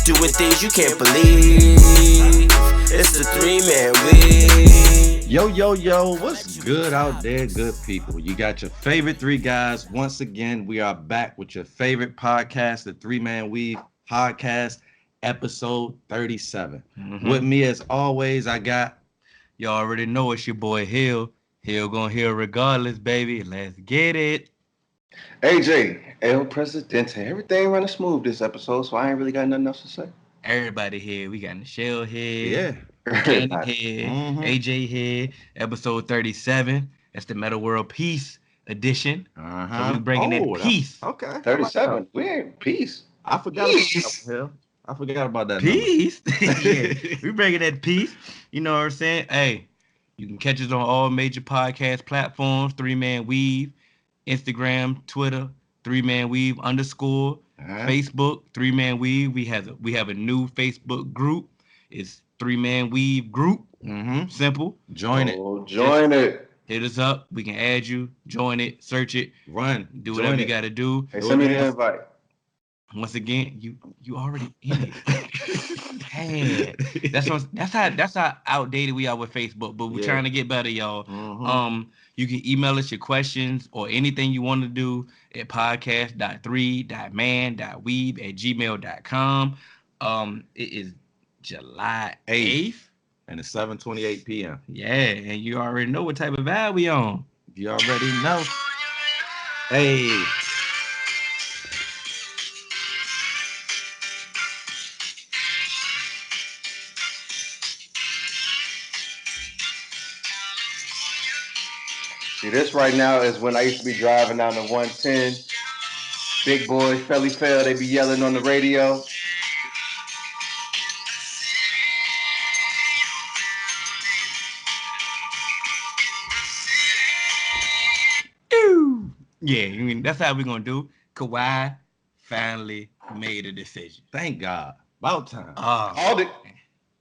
doing things you can't believe. It's the three-man weave. Yo, what's good out there, good people? You got your favorite three guys. Once again, we are back with your favorite podcast, the Three-Man Weave Podcast, episode 37. With me, as always, I got... Y'all already know it's your boy Hill. Hill gonna heal regardless, baby. Let's get it. AJ, El Presidente. Everything running smooth this episode, so I ain't really got nothing else to say. Everybody here. We got Michelle here. Yeah. Candy here. AJ here. Episode 37. That's the Meta World Peace edition. So we bringing in peace. Okay. 37. We ain't peace. I forgot about that. Peace. Yeah. We bringing that peace. You know what I'm saying? Hey, you can catch us on all major podcast platforms. Three-Man Weave. Instagram, Twitter, Three-Man Weave _. Facebook, Three-Man Weave. We have a new Facebook group. It's Three-Man Weave Group. Simple. Join it. Join it. Hit us up. We can add you. Join it. Search it. Run. Do whatever you got to do. Hey, send me the invite. Once again, you already in it. Dang. That's how outdated we are with Facebook, but we're trying to get better, y'all. You can email us your questions or anything you want to do at podcast.3.man.weave@gmail.com. It is July 8th. And it's 7:28 p.m. Yeah, and you already know what type of vibe we on. You already know. Hey. See, this right now is when I used to be driving down the 110. Big boys, Felly Fell, they be yelling on the radio. Yeah, I mean, that's how we're going to do. Kawhi finally made a decision. Thank God. About time. Called it.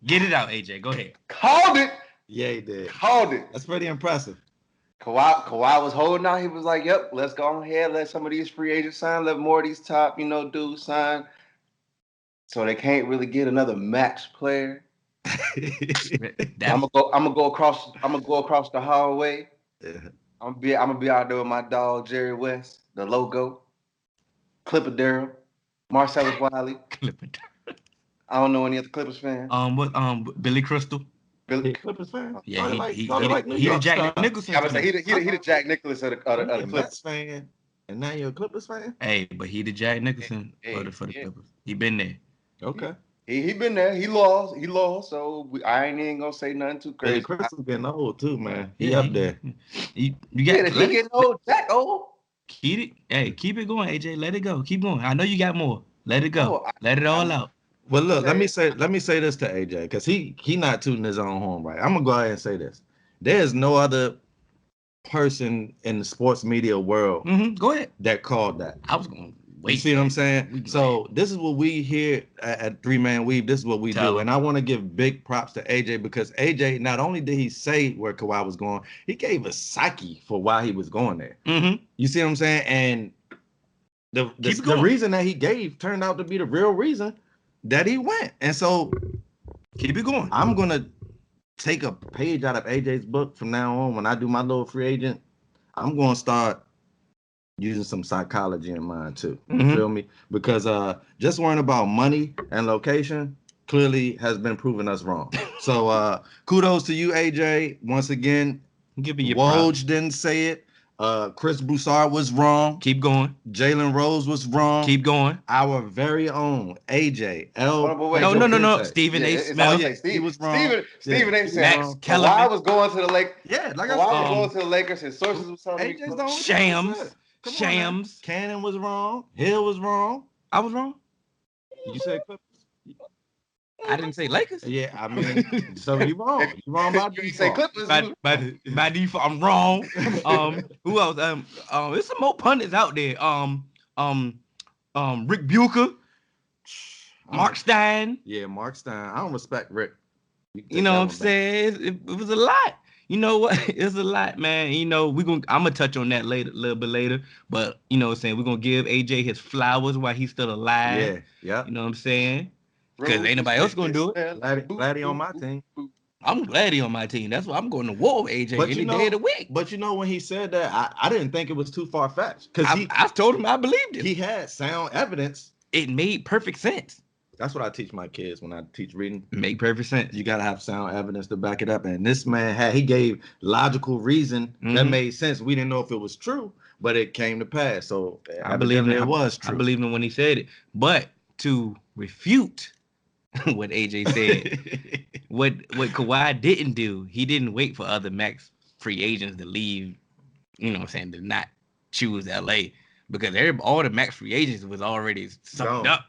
Get it out, AJ. Go ahead. Called it. Yeah, he did. Called it. That's pretty impressive. Kawhi was holding out. He was like, yep, let's go ahead. Let some of these free agents sign. Let more of these top, dudes sign. So they can't really get another max player. I'm gonna go across the hallway. Yeah. I'm gonna be out there with my dog Jerry West, the logo, Clipper Darrell, Marcellus Wiley. Clipper. I don't know any other Clippers fan. Billy Crystal. Billy Clippers fan? Yeah, he the Jack Nicholson. I was saying he the Jack Nicklaus of the Clippers Mets fan, and now you're a Clippers fan. Hey, but he the Jack Nicholson for the Clippers. He been there. Okay. He been there. He lost. So I ain't even gonna say nothing too crazy. Hey, Crystal getting old too, man. He up there. You got he getting old. Jack old. Keep it going, AJ. Let it go. Keep going. I know you got more. Let it go. Let it all out. Well, look, let me say this to AJ, because he not tooting his own horn, right? I'm gonna go ahead and say this. There's no other person in the sports media world Go ahead. that called that. I was gonna wait. You see what I'm saying? So this is what we here at Three-Man Weave. This is what we do. And I want to give big props to AJ, because AJ, not only did he say where Kawhi was going, he gave a psyche for why he was going there. You see what I'm saying? And the reason that he gave turned out to be the real reason that he went. And so Keep it going. I'm going to take a page out of AJ's book from now on. When I do my little free agent, I'm going to start using some psychology in mind too. You feel me? Because just worrying about money and location clearly has been proving us wrong. So kudos to you, AJ. Once again, Give me your Woj didn't say it. Chris Broussard was wrong. Keep going. Jalen Rose was wrong. Keep going. Our very own AJ L. No. Stephen A. Smith. He was wrong. Stephen A. Max Smith. Kellerman. Kawhi was going to the Lakers. Yeah, like Kawhi was going to the Lakers. His sources was telling me. AJ's the only Shams. Cannon was wrong. Hill was wrong. I was wrong. You said Clippers. I didn't say Lakers. Yeah, I mean, so you wrong. You wrong about You say default. Clippers. By default, I'm wrong. Who else? There's some more pundits out there. Rick Bucher, Mark Stein. Yeah, Mark Stein. I don't respect Rick. You know what I'm saying? It was a lot. You know what? It's a lot, man. You know, I'm gonna touch on that later, a little bit later. But you know what I'm saying? We're gonna give AJ his flowers while he's still alive. Yeah. You know what I'm saying? Because ain't nobody else gonna do it. Glad he on my team. I'm glad he on my team. That's why I'm going to war with AJ any day of the week. But you know, when he said that, I didn't think it was too far fetched. Because I told him I believed him. He had sound evidence. It made perfect sense. That's what I teach my kids when I teach reading. Make perfect sense. You gotta have sound evidence to back it up. And this man he gave logical reason that made sense. We didn't know if it was true, but it came to pass. So I believe it was true. I believed him when he said it. But to refute what AJ said, what Kawhi didn't do, he didn't wait for other max free agents to leave, you know what I'm saying, to not choose LA. Because all the max free agents was already sucked up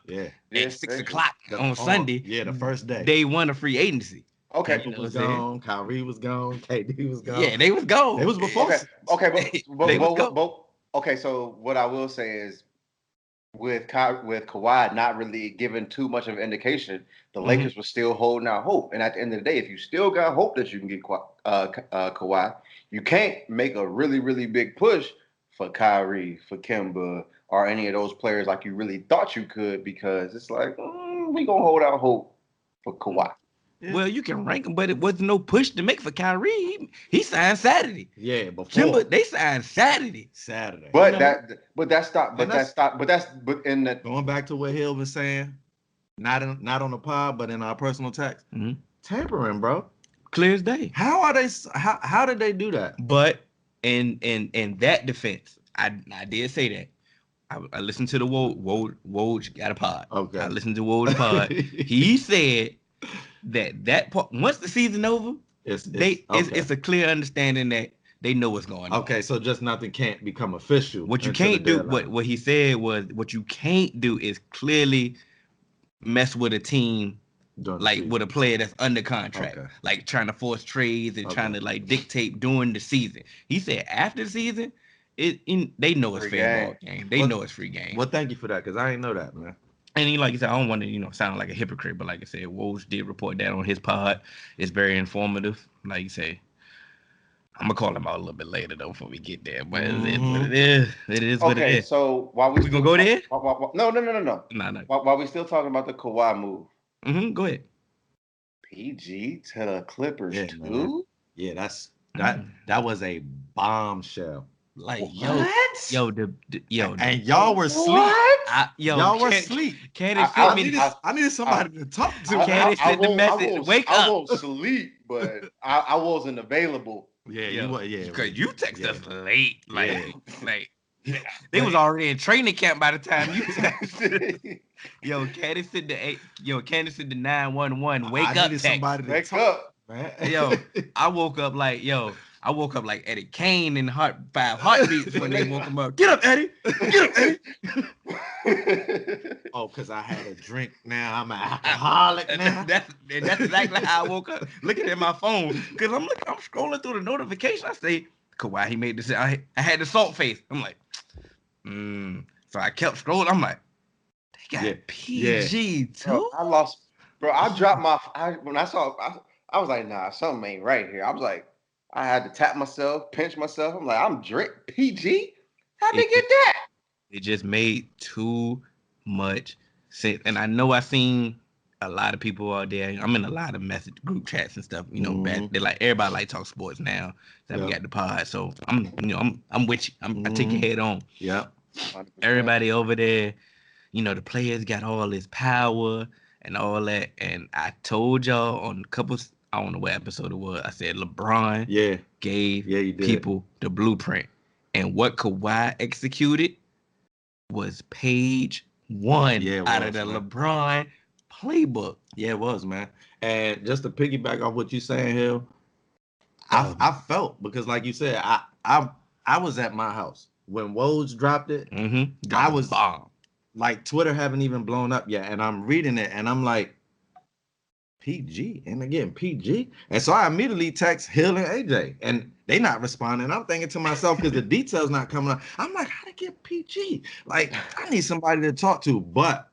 at 6 o'clock on Sunday. Yeah, the first day. Day one of free agency. Okay. He was gone. Kyrie was gone. KD was gone. Yeah, they was gone. It was before. Okay, so what I will say is with Kawhi not really giving too much of an indication, the Lakers were still holding out hope. And at the end of the day, if you still got hope that you can get Kawhi, you can't make a really, really big push for Kyrie, for Kemba, or any of those players like you really thought you could, because it's like, we going to hold out hope for Kawhi. Yeah. Well, you can rank them, but it wasn't no push to make for Kyrie. He signed Saturday. Yeah, before. Kemba, they signed Saturday. But you know? But in the going back to what Hill was saying, not on the pod, but in our personal text, tampering, bro. Clear as day. How did they do that? But in that defense, I did say that. I listened to the Woj got a pod. Okay. I listened to Woj pod. He said that part, once the season over, it's a clear understanding that they know what's going on. Okay, so just nothing can't become official. What you can't do, what he said was, what you can't do is clearly mess with a team with a player that's under contract, like trying to force trades and trying to like dictate during the season. He said after the season, they know it's fair ball game. They know it's free game. Well, thank you for that, because I didn't know that, man. And he, like I said, I don't want to, sound like a hypocrite, but like I said, Woj did report that on his pod. It's very informative. Like you say, I'm gonna call him out a little bit later though before we get there. But it is what it is. It is what it is. So while we gonna go there? No. No. While we still talking about the Kawhi move. Go ahead. PG to the Clippers too. Man. Yeah, that was a bombshell. Like what? And y'all were asleep. Y'all were asleep. I needed somebody to talk to. Candace sent the message. Wake up. I won't sleep, but I wasn't available. Yeah, you were. Yeah, because you texted us late. They was already in training camp by the time you texted. Candace said the 911. Wake up. Needed somebody to wake talk, up, man. I woke up like Eddie Kane in 5 heartbeats when they woke him up. Get up, Eddie. Get up, Eddie. Oh, because I had a drink now. I'm an alcoholic now. That's exactly how I woke up. Looking at my phone. Because I'm scrolling through the notification. I say, Kawhi, he made this. I had the salt face. I'm like, So I kept scrolling. I'm like, they got PG too? Bro, I lost. Bro, I dropped when I saw, I was like, nah, something ain't right here. I was like, I had to tap myself, pinch myself. I'm like, I'm drink PG? How'd they get that? It just made too much sense. And I know I seen a lot of people out there. I'm in a lot of message group chats and stuff. They like everybody like talk sports now. That we got the pod. So I'm with you. I take your head on. Yeah. Everybody over there, the players got all this power and all that. And I told y'all on a couple. I don't know what episode it was. I said LeBron gave people the blueprint. And what Kawhi executed was page 1 out of the LeBron playbook. Yeah, it was, man. And just to piggyback off what you're saying, Hill, I felt, because like you said, I was at my house when Woj dropped it. I was bomb. Like, Twitter haven't even blown up yet, and I'm reading it, and I'm like, PG, and again, PG. And so I immediately text Hill and AJ, and they not responding. I'm thinking to myself, because the details not coming up. I'm like, how to get PG? Like, I need somebody to talk to. But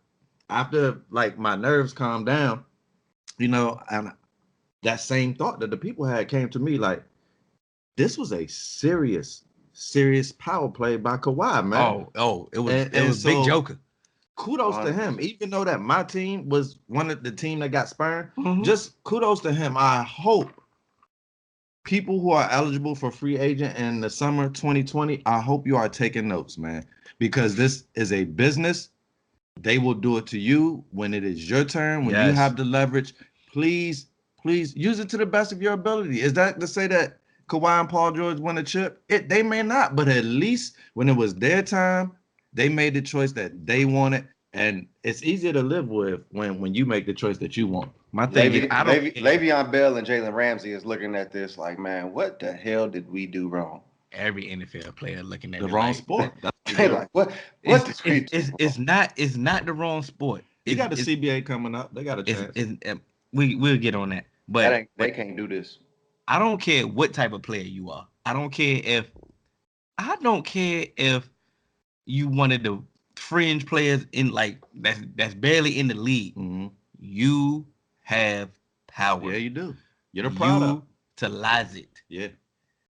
after, like, my nerves calmed down, and that same thought that the people had came to me, like, this was a serious power play by Kawhi, man. Oh, it was Big Joker. kudos to him. Even though that my team was one of the team that got spurned, just kudos to him. I hope people who are eligible for free agent in the summer 2020, I hope you are taking notes, man, because this is a business. They will do it to you when it is your turn, when you have the leverage. Please use it to the best of your ability. Is that to say that Kawhi and Paul George won a chip? They may not, but at least when it was their time, they made the choice that they wanted, and it's easier to live with when you make the choice that you want. My thing is, Le'Veon Bell and Jalen Ramsey is looking at this like, man, what the hell did we do wrong? Every NFL player looking at the wrong sport. They're like, what? It's not the wrong sport. You got the CBA coming up. They got a chance. We'll get on that. But they can't do this. I don't care what type of player you are. I don't care if you one of the fringe players in like that's barely in the league. Mm-hmm. You have power. Yeah, you do. You're the product. Utilize it. Yeah.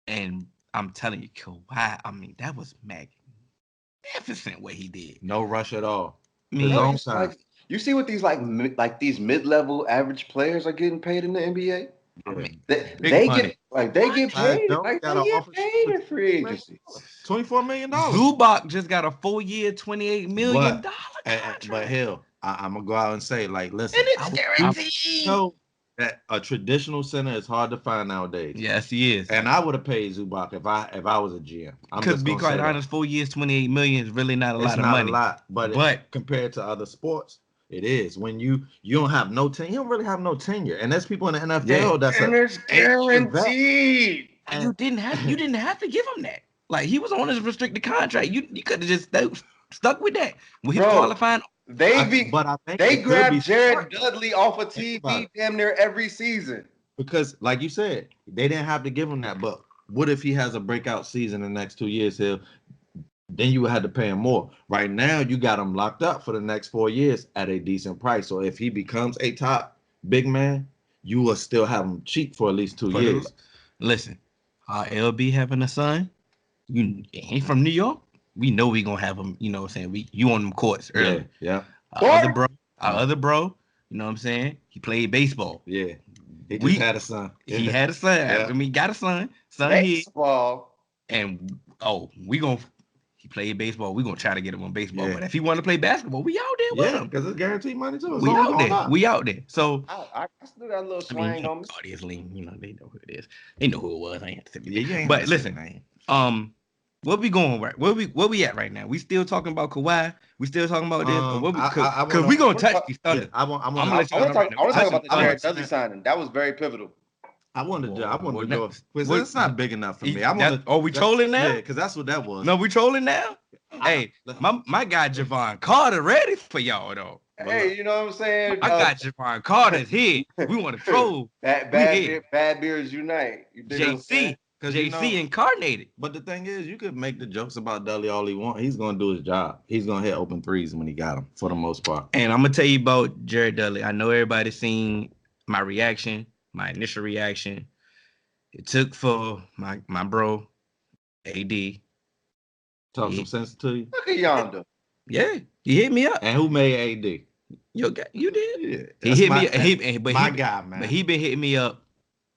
And I'm telling you, Kawhi, I mean, that was magnificent what he did. No rush at all. I mean, like, you see what these these mid-level average players are getting paid in the NBA? I mean, they get paid. They get paid in free agency. $24 million. Zubac just got a 4-year, $28 million contract. But hell, I'm gonna go out and say, like, listen, and it's guaranteed. know that a traditional center is hard to find nowadays. Yes, he is. And I would have paid Zubac if I was a GM. Because to be quite honest, 4 years, $28 million is really not a lot of money. It's not a lot, but compared to other sports, it is. When you don't have no tenure, you don't really have no tenure. And there's people in the NFL that's it's guaranteed. And you didn't have to give him that. Like, he was on his restricted contract. You could have just stuck with that. With his qualifying. They grabbed Jared Dudley off of TV damn near every season. Because, like you said, they didn't have to give him that. But what if he has a breakout season in the next 2 years? Then you would have to pay him more. Right now, you got him locked up for the next 4 years at a decent price. So if he becomes a top big man, you will still have him cheap for at least 2 years. Listen, LB having a son, he from New York. We know we gonna have him. You know what I'm saying? You on them courts early. Yeah. Our other bro. You know what I'm saying? He played baseball. Yeah. He just had a son. He had a son. Yeah. I mean, he got a son. Baseball. And he played baseball. We're gonna try to get him on baseball. But if he want to play basketball, we out there with him. Because it's guaranteed money too. We out there. So I still got a little swing on me. Audience lean, they know who it is. They know who it was. I ain't have to say you ain't but listen, what we going right? Where we at right now? We still talking about Kawhi? We still talking about this? Because we gonna touch these thunder. I want to talk about the Jared Dudley signing. That was very pivotal. I wanted to go. It's not big enough for me. Are we trolling now? Yeah, because that's what that was. No, we trolling now? Hey, my guy Javon Carter ready for y'all though. Hey, you know what I'm saying? I got Javon Carter's here. We want to troll. Bad Beers Unite. JC incarnated. But the thing is, you could make the jokes about Dudley all he wants. He's gonna do his job. He's gonna hit open threes when he got them for the most part. And I'm gonna tell you about Jared Dudley. I know everybody's seen my reaction, my initial reaction. It took for my bro, AD. Talk some sense to you. Look at Yonda. Yeah, he hit me up. And who made AD? You did. Yeah, he hit me. My guy, man. But he been hitting me up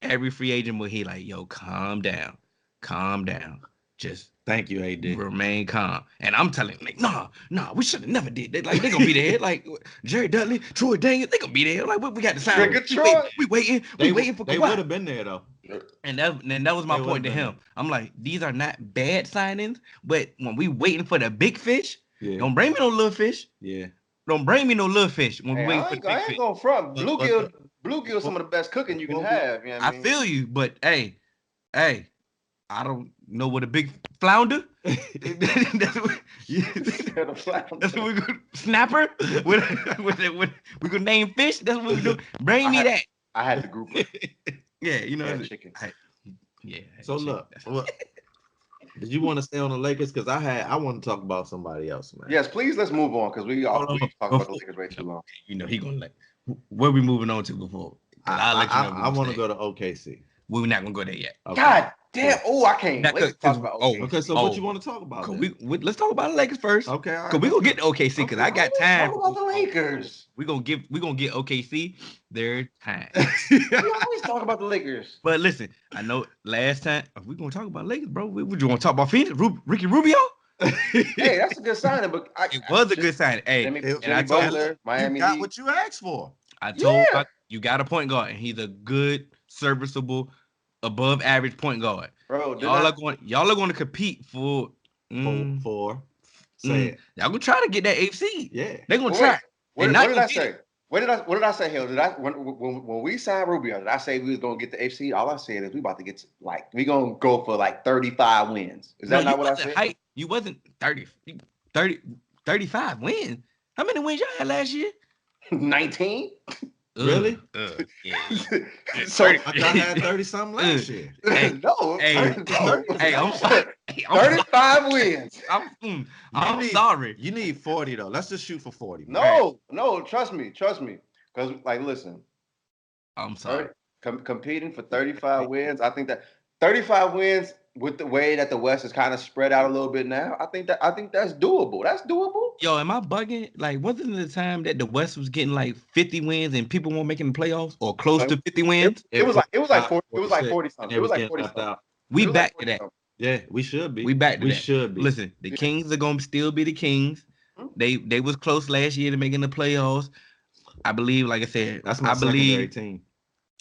every free agent. Where he like, yo, calm down. Just thank you, AD. Remain calm. And I'm telling him, like, nah, we should have never did that. Like, they gonna be there. Like Jerry Dudley, Troy Daniels, they gonna be there. Like, we got to sign. We waiting for Kawhi. They would have been there though. And that was my point to him. I'm like, these are not bad signings, but when we waiting for the big fish, don't bring me no little fish. Yeah. Don't bring me no little fish when we waiting for the big fish. I ain't going front. Bluegill some of the best cooking you can have. You know what I mean? feel you, but hey, I don't know what a big flounder. That's what we gonna snapper. We gonna name fish. That's what we do. Bring me that. I had the group. Yeah, you know. Chicken. So look, did you want to stay on the Lakers? Because I want to talk about somebody else, man. Yes, please. Let's move on because we talk about the Lakers way too long. You know he gonna where we moving on to before? I want to go to OKC. We're not gonna go there yet. Okay. God Damn. Oh, I can't wait to talk about OKC. Okay, so what you want to talk about? Let's talk about the Lakers first. Okay, all right. Cause we gonna get to OKC because I got time. Talk about the Lakers. We gonna get OKC their time. We always talk about the Lakers. But listen, I know last time we gonna talk about Lakers, bro. What you want to talk about? Phoenix, Ricky Rubio? Hey, that's a good signing, but It was a good signing. Hey, Jimmy and I told Butler, Miami You got Heat. what you asked for. I told you got a point guard, and he's a good, serviceable, above average point guard. Bro, Y'all are going to compete for For say it. Y'all gonna try to get that AFC. Yeah. They're gonna try. What did I say? What did I say? Hell, when we signed Rubio, did I say we was gonna get the AFC? All I said is we about to get we gonna go for like 35 wins. Is that not what I said? You wasn't 35 wins. How many wins y'all had last year? 19. Really? Yeah. So I thought I had 30 something last year. no. Hey, I'm sorry. 35 wins. I'm sorry. You need 40 though. Let's just shoot for 40. No, trust me. Because listen. I'm sorry. Competing for 35 wins. I think that 35 wins with the way that the West is kind of spread out a little bit now. I think that's doable. That's doable. Yo, am I bugging? Like, wasn't it the time that the West was getting like 50 wins and people weren't making the playoffs or close to 50 wins? It was like 40 something. It was like 40 something. We back to that. Yeah, we should be. We back to that. We should be. Listen, the Kings are gonna still be the Kings. They was close last year to making the playoffs. I believe, like I said, that's my secondary team.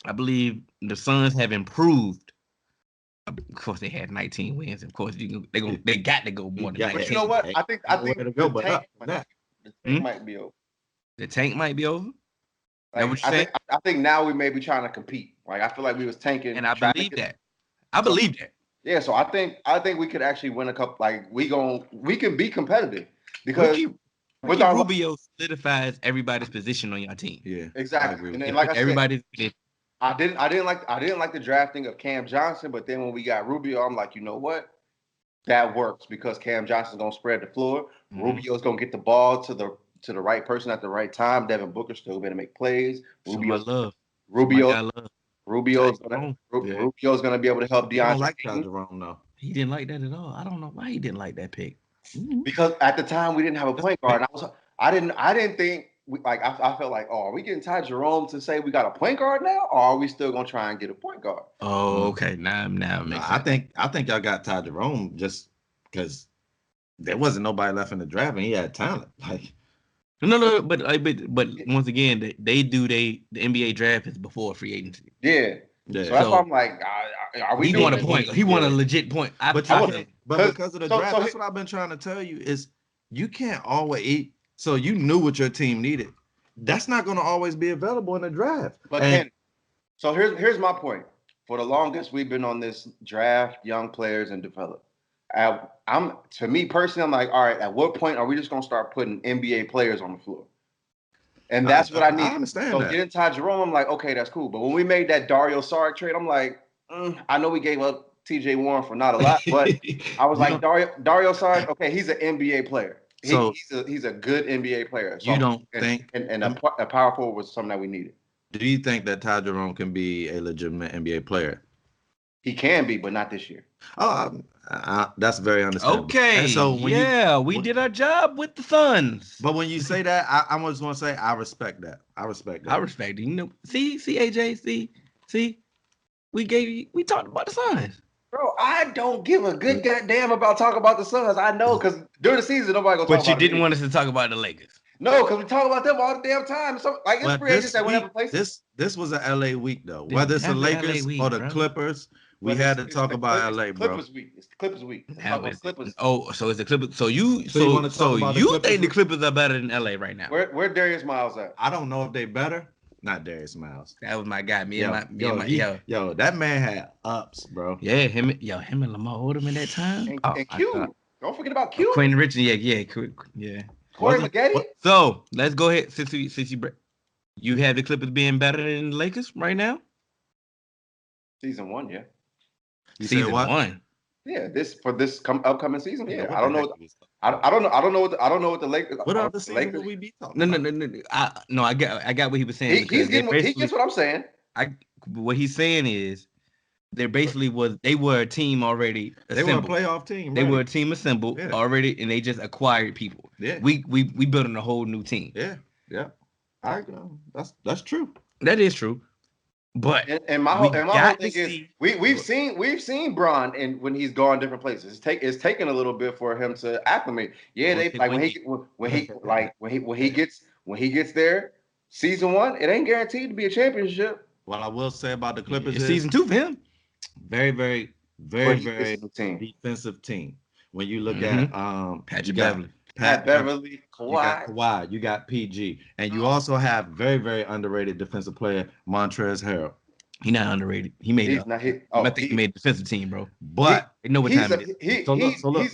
I believe the Suns have improved. Of course, they had 19 wins. Of course, they got to go more than 19. But you know what? I think the tank might be over. The tank might be over. Like, I think now we may be trying to compete. Like I feel like we was tanking, and I believe that. I believe that. Yeah, so I think we could actually win a couple. Like we can be competitive because with our Rubio solidifies everybody's position on your team. Yeah, exactly. And like I said, everybody's. I didn't like the drafting of Cam Johnson, but then when we got Rubio, I'm like, you know what? That works because Cam Johnson's gonna spread the floor. Rubio's gonna get the ball to the right person at the right time. Devin Booker's still gonna make plays. Rubio's gonna be able to help DeAndre. I don't like Jerome though. He didn't like that at all. I don't know why he didn't like that pick. Because at the time we didn't have a point guard. I didn't think. I felt like, are we getting Ty Jerome to say we got a point guard now, or are we still gonna try and get a point guard? Oh, okay. Now it makes sense. I think y'all got Ty Jerome just because there wasn't nobody left in the draft and he had talent. Like no, but once again, they do the NBA draft is before free agency. Yeah. So that's why I'm like, are we? He want a point. He want a legit point. But because of the draft, that's what I've been trying to tell you is you can't always eat. So you knew what your team needed. That's not going to always be available in the draft. But so here's my point. For the longest, we've been on this draft young players and develop. To me personally, I'm like, all right. At what point are we just going to start putting NBA players on the floor? And that's what I need. I understand so that. Getting Ty Jerome, I'm like, okay, that's cool. But when we made that Dario Saric trade, I'm like, I know we gave up TJ Warren for not a lot, but I was like, Dario Saric, okay, he's an NBA player. He's a good NBA player. So you don't think a power forward was something that we needed. Do you think that Ty Jerome can be a legitimate NBA player? He can be, but not this year. Oh, that's very understandable. Okay. And so we did our job with the Suns. But when you say that, I just want to say I respect that. I respect it. You know, see, AJ, see, we talked about the Suns. Bro, I don't give a good goddamn about talking about the Suns. I know because during the season nobody gonna talk about. But you didn't want us to talk about the Lakers. No, because we talk about them all the damn time. So like it's free agents that whatever place. This was an LA week though. Whether it's the Lakers or the Clippers, we had to talk about LA, bro. Clippers week. It's the Clippers week. Clippers. Oh, so it's the Clippers. So you think the Clippers are better than LA right now? Where Darius Miles at? I don't know if they better. Not Darius Miles. That was my guy. Yo, that man had ups, bro. Yeah, him and Lamar Odom in that time. And Q. Don't forget about Q. Quentin Richardson, yeah. Corey Maggette. So let's go ahead. Since you have the Clippers being better than the Lakers right now. Season 1, yeah. Season 1. Yeah, this upcoming season. Yeah, I don't know. I don't know what the Lakers. What other season will we be talking? No. I got what he was saying. He gets what I'm saying. What he's saying is they were a team already assembled. They were a playoff team. They were a team assembled already, and they just acquired people. Yeah. We building a whole new team. Yeah. That's true. That is true. But and my whole thing is we've seen Bron and when he's gone different places. It's taken a little bit for him to acclimate. Yeah, they like when he gets there, season 1, it ain't guaranteed to be a championship. What I will say about the Clippers is season 2 for him. Very, very, very, very defensive team. When you look at Patrick Beverly. Pat Beverly, Kawhi. You got PG. And you also have very, very underrated defensive player, Montrezl Harrell. He's not underrated. He made he made defensive team, bro. But they know what time it is. He's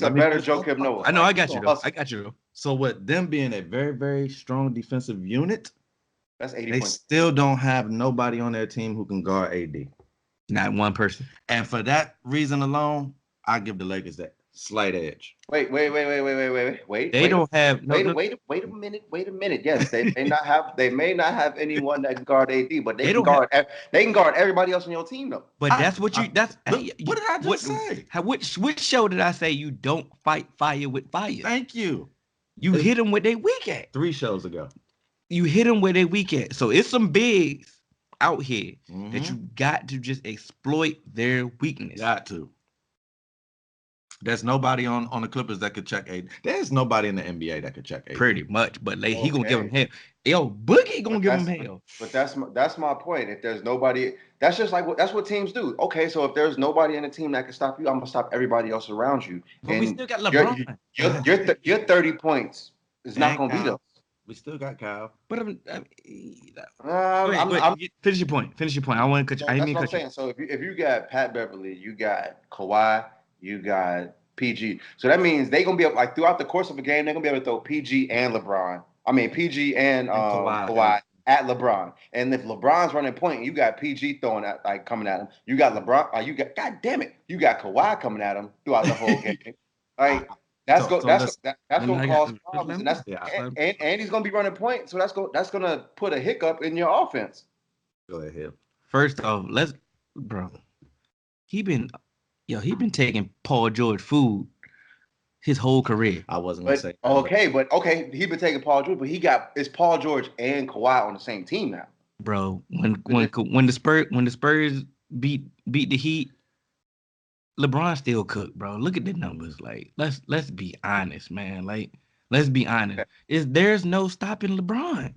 a better Joakim Noah. I know, I got you though. So with them being a very, very strong defensive unit, that's 80 they points. still don't have nobody on their team who can guard AD. Not one person. And for that reason alone, I give the Lakers that slight edge. Wait. They don't have wait a minute. Yes, they may not have anyone that can guard AD, but they can guard everybody else on your team though. But what did I just say? Which show did I say you don't fight fire with fire? Thank you. You hit them where they weak at. 3 shows ago. You hit them where they weak at. So it's some bigs out here that you got to just exploit their weakness. Got to. There's nobody on the Clippers that could check AD. There's nobody in the NBA that could check AD. Pretty much, but he gonna give him hell. Yo, Boogie gonna give him hell. But that's my point. If there's nobody, that's just like that's what teams do. Okay, so if there's nobody in the team that can stop you, I'm gonna stop everybody else around you. But we still got LeBron. Your 30 points is not gonna beat us. We still got Kyle. But finish your point. I want to cut you. I didn't mean to cut you. So if you got Pat Beverly, you got Kawhi, you got PG. So that means they're gonna be able, like throughout the course of a game, they're gonna be able to throw PG and PG and Kawhi at LeBron. And if LeBron's running point, you got PG throwing at coming at him. You got LeBron. You got you got Kawhi coming at him throughout the whole game. Like that's gonna cause problems. And he's gonna be running point. So that's gonna put a hiccup in your offense. Go ahead. First off, he been taking Paul George food his whole career. I wasn't gonna say. Okay, he been taking Paul George, but it's Paul George and Kawhi on the same team now. Bro, when the Spurs beat the Heat, LeBron still cooked, bro. Look at the numbers. Like, let's be honest, man. Like, let's be honest. There's no stopping LeBron.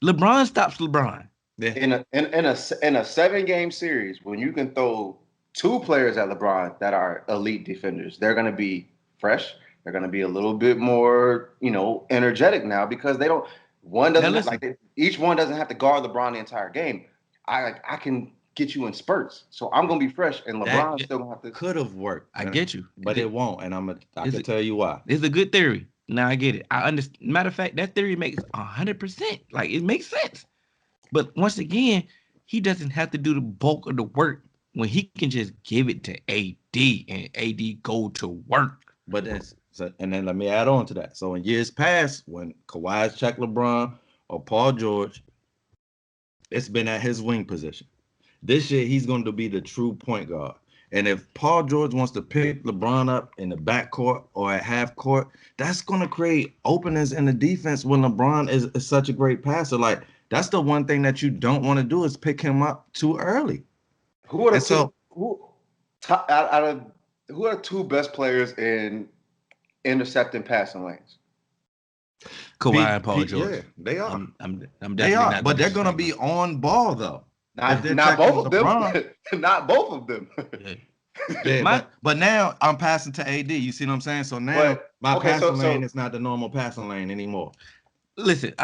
LeBron stops LeBron. Yeah. In a 7-game series, when you can throw 2 players at LeBron that are elite defenders, they're gonna be fresh. They're gonna be a little bit more, energetic now because they don't. Each one doesn't have to guard LeBron the entire game. I can get you in spurts, so I'm gonna be fresh, and LeBron still gonna have to. Could have worked. I get you, but it won't, and I can tell you why. It's a good theory. Now I get it. I understand. Matter of fact, that theory makes 100%. Like, it makes sense. But once again, he doesn't have to do the bulk of the work when he can just give it to AD and AD go to work. But and then let me add on to that. So in years past, when Kawhi's checked LeBron or Paul George, it's been at his wing position. This year, he's going to be the true point guard. And if Paul George wants to pick LeBron up in the backcourt or at half court, that's going to create openings in the defense when LeBron is such a great passer. Like, that's the one thing that you don't want to do is pick him up too early. Who are the 2 best players in intercepting passing lanes? Kawhi and Paul George. Yeah, they are. I'm definitely they are, not but they're going to be on ball though. Not both of them. Not both of them. Yeah, but now I'm passing to AD. You see what I'm saying? So now my passing lane is not the normal passing lane anymore. Listen,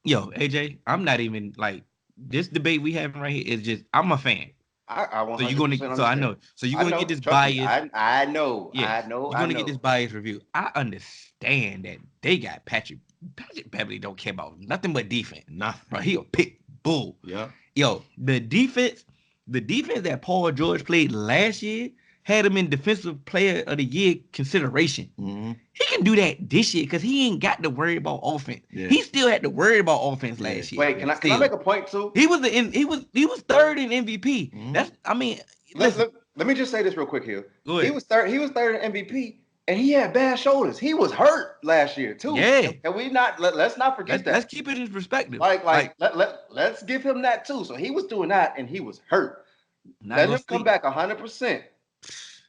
AJ, I'm not even like this debate we having right here is just I'm a fan. So you're gonna get this bias. I know. You're gonna get this bias review. I understand that they got Patrick Beverly don't care about nothing but defense. Nothing. Bro, he a pit bull. Yeah. Yo, the defense that Paul George played last year had him in Defensive Player of the Year consideration. Mm-hmm. He can do that this year because he ain't got to worry about offense. Yeah. He still had to worry about offense last year. Wait, can I make a point too? He was 3rd in MVP. Mm-hmm. let me just say this real quick here. Go ahead. He was third in MVP, and he had bad shoulders. He was hurt last year too. Yeah. And we not let's not forget that. Let's keep it in perspective. Let's give him that too. So he was doing that, and he was hurt. Let him come back 100%.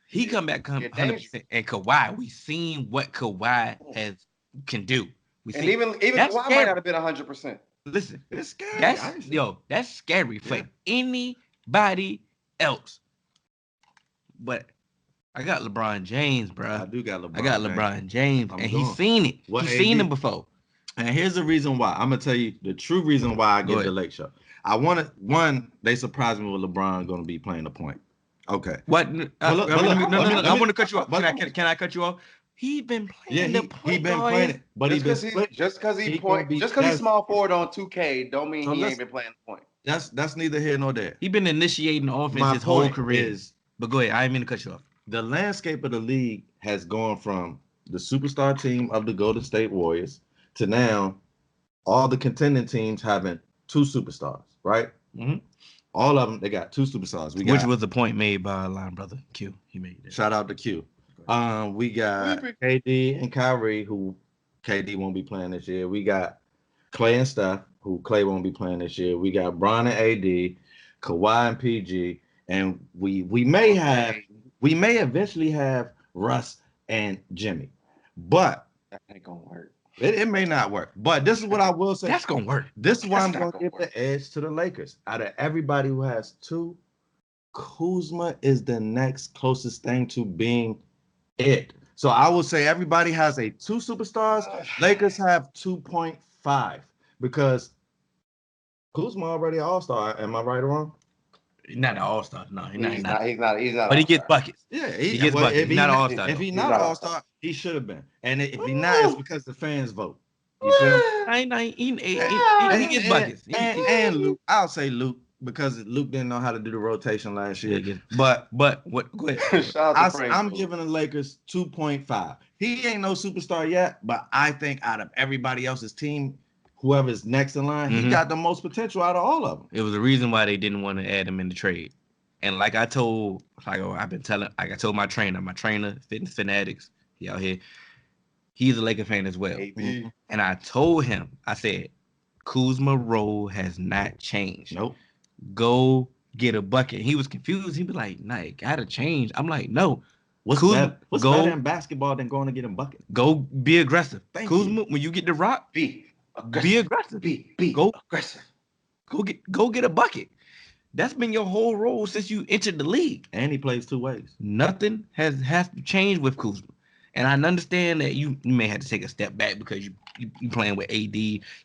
He come back 100%. And Kawhi, we seen what Kawhi can do. And even Kawhi might not have been 100%. Listen, it's scary. That's scary for anybody else. But I got LeBron James, bro. I do got LeBron. I got LeBron James, and he's seen it. He's seen him before. And here's the reason why. I'm gonna tell you the true reason why I get the Lake Show. I wanted they surprised me with LeBron going to be playing the point. Okay. What? No. I want to cut you off. Can I cut you off? He been playing the point. He been playing it, but just because he's small forward on 2K, don't mean he ain't been playing the point. That's neither here nor there. He been initiating offense his whole career. But go ahead. I didn't mean to cut you off. The landscape of the league has gone from the superstar team of the Golden State Warriors to now all the contending teams having 2 superstars, right? Mm-hmm. All of them, they got 2 superstars. Which was the point made by line brother Q. He made that. Shout out to Q. We got KD and Kyrie, who KD won't be playing this year. We got Clay and Steph, who Clay won't be playing this year. We got Bron and AD, Kawhi and PG, and we may eventually have Russ and Jimmy, but that ain't gonna work. It may not work, but this is what I will say. That's gonna work. This is why I'm gonna give the edge to the Lakers. Out of everybody who has 2, Kuzma is the next closest thing to being it. So I will say everybody has a 2 superstars. Lakers have 2.5 because Kuzma already all-star. Am I right or wrong? Not an all-star. No, he's not. But he gets buckets. Yeah, he gets buckets. If he's not an all-star. If he's not an all-star, he should have been. And if he's not, it's because the fans vote. You see? He gets buckets. And Luke, I'll say Luke because Luke didn't know how to do the rotation last year. Yeah. But what? Go ahead. I'm giving the Lakers 2.5. He ain't no superstar yet, but I think out of everybody else's team, whoever's next in line, he got the most potential out of all of them. It was the reason why they didn't want to add him in the trade. And like I told my trainer, Fitness Fanatics, he out here, he's a Laker fan as well. And I told him, I said, Kuzma role has not changed. Nope. Go get a bucket. He was confused. He be like, nah, it gotta change. I'm like, no. What's better in basketball than going to get a bucket? Go be aggressive. Kuzma, when you get the rock, be aggressive. Go aggressive. Go get a bucket. That's been your whole role since you entered the league. And he plays 2 ways. Nothing has to change with Kuzma. And I understand that you may have to take a step back because you playing with AD,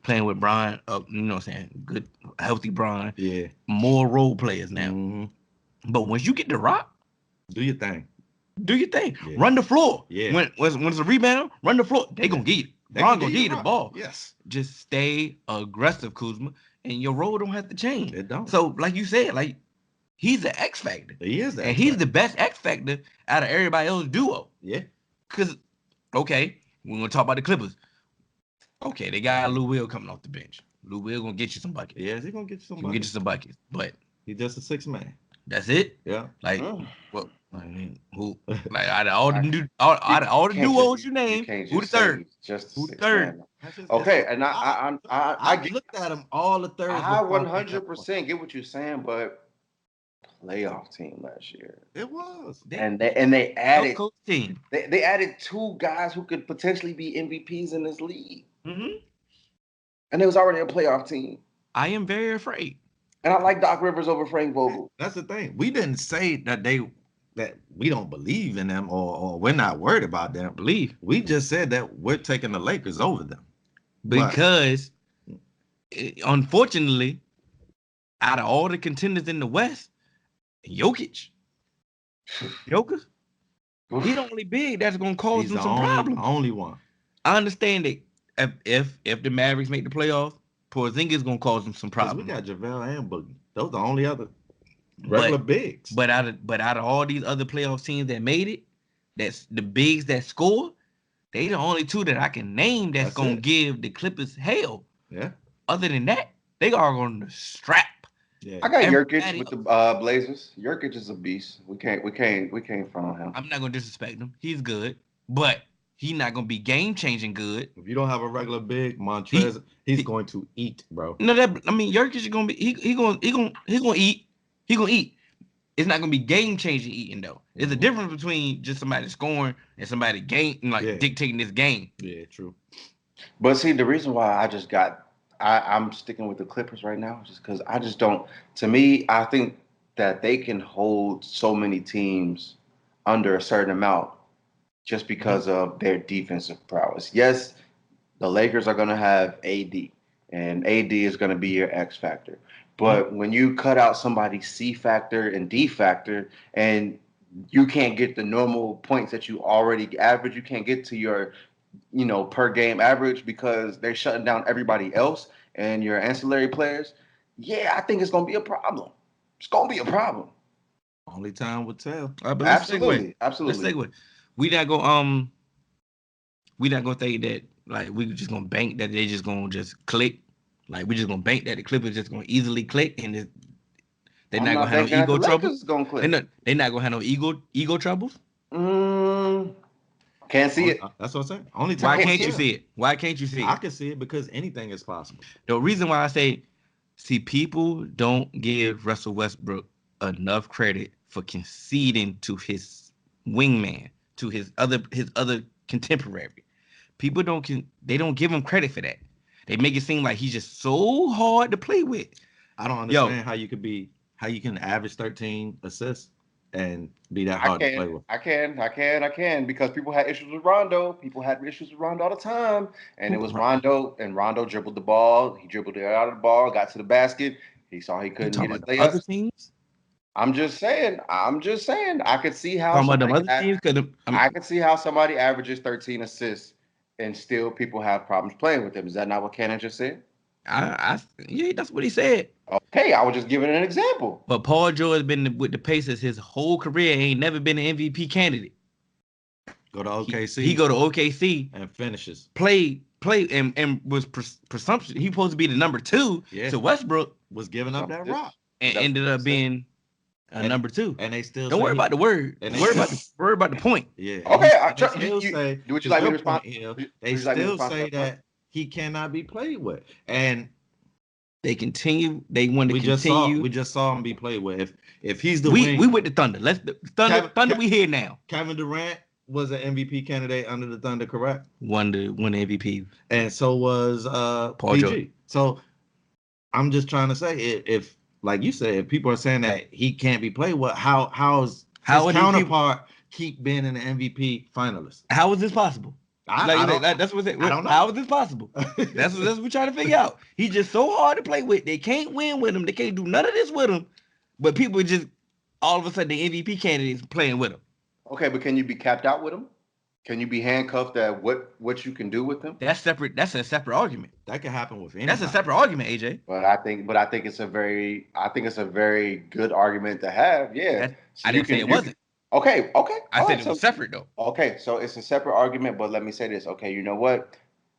playing with Bron, you know what I'm saying? Good, healthy Bron. Yeah. More role players now. Mm-hmm. But once you get the rock, do your thing. Yeah. Run the floor. Yeah. When it's a rebound, run the floor. They gonna get it. Bron gonna get you the ball. Yes. Just stay aggressive, Kuzma, and your role don't have to change. It don't. So, like you said, like he's the X factor. He is, and he's the best X factor out of everybody else's duo. Yeah. Cause, okay, we're gonna talk about the Clippers. Okay, they got Lou Will coming off the bench. Lou Will gonna get you some buckets. Yeah, he's gonna get you some buckets. Gonna get you some buckets, but he's just a 6 man. That's it. Yeah. Like, well, I mean, who? Like out of all the duos you name, who the third? Who the third? Okay, and I looked at them all the thirds. I 100% get what you're saying, but playoff team last year. It was. And they added team. They added 2 guys who could potentially be MVPs in this league. Mm-hmm. And it was already a playoff team. I am very afraid. And I like Doc Rivers over Frank Vogel. That's the thing. We didn't say that we don't believe in them or we're not worried about them. We just said that we're taking the Lakers over them. Because unfortunately, out of all the contenders in the West, Jokic, he's the only big that's gonna cause them some problems. Only one. I understand that if the Mavericks make the playoffs, Porzingis gonna cause them some problems. We got JaVale and Boogie. Those are the only other regular bigs. But out of all these other playoff teams that made it, that's the bigs that score. They the only 2 that I can name that's gonna give the Clippers hell. Yeah. Other than that, they are gonna strap Yeah. I got Everybody- Jurkic with the Blazers. Jurkic is a beast. We can't front on him. I'm not gonna disrespect him. He's good, but he's not gonna be game changing good. If you don't have a regular big Montrez, he's going to eat, bro. No, Jurkic is gonna be he gonna eat. He gonna eat. It's not gonna be game changing eating though. There's a difference between just somebody scoring and somebody dictating this game. Yeah, true. But see, the reason why I'm sticking with the Clippers right now is just because I just don't. To me, I think that they can hold so many teams under a certain amount just because of their defensive prowess. Yes, the Lakers are going to have AD, and AD is going to be your X factor. But when you cut out somebody's C factor and D factor, and you can't get the normal points that you already average, you can't get to your per game average because they're shutting down everybody else and your ancillary players. Yeah, I think it's going to be a problem. It's going to be a problem. Only time will tell. But Absolutely. Let's segue. We not gonna think that like we just gonna bank that they just gonna just click. Like we just gonna bank that the Clippers just gonna easily click and they're not gonna have no ego troubles. They're not gonna have no ego troubles. Can't see it. That's what I'm saying. Only time. Why can't you see it? Why can't you see it? I can see it because anything is possible. The reason why I say, people don't give Russell Westbrook enough credit for conceding to his wingman, to his other contemporary. People don't give him credit for that. They make it seem like he's just so hard to play with. I don't understand how you can average 13 assists and be that hard to play with. I can because people had issues with Rondo. People had issues with Rondo all the time, and it was Rondo. And Rondo dribbled the ball. He dribbled it out of the ball, got to the basket. He saw he couldn't get his layup. Other teams. I'm just saying. I could see how I could see how somebody averages 13 assists and still people have problems playing with him. Is that not what Cannon just said? Yeah, that's what he said. Okay, I was just giving an example. But Paul George has been with the Pacers his whole career. Ain't never been an MVP candidate. Go to OKC. He go to OKC and finishes. Play and was presumption. He supposed to be the number 2. Yeah. So Westbrook was giving up that rock and ended up being number 2. And they still don't worry about the word. Worry about the point. Yeah. Okay. Would you like me to respond? They still say that he cannot be played with, and they continue. They want to continue. We just saw him be played with. If he's the we with the Thunder. Thunder. We here now. Kevin Durant was an MVP candidate under the Thunder, correct? Won MVP, and so was Paul PG. George. So I'm just trying to say, if like you said, if people are saying that he can't be played with, how is his counterpart keep being an MVP finalist? How is this possible? That's what it. I don't know. How is this possible? That's what we're trying to figure out. He's just so hard to play with. They can't win with him. They can't do none of this with him. But people just all of a sudden the MVP candidates playing with him. Okay, but can you be capped out with him? Can you be handcuffed at what you can do with him? That's separate. That's a separate argument. That can happen with anybody. That's a separate argument, AJ. But I think it's a very good argument to have. Yeah. I didn't say it wasn't. Okay. I said it was separate though. Okay, so it's a separate argument, but let me say this. Okay, you know what?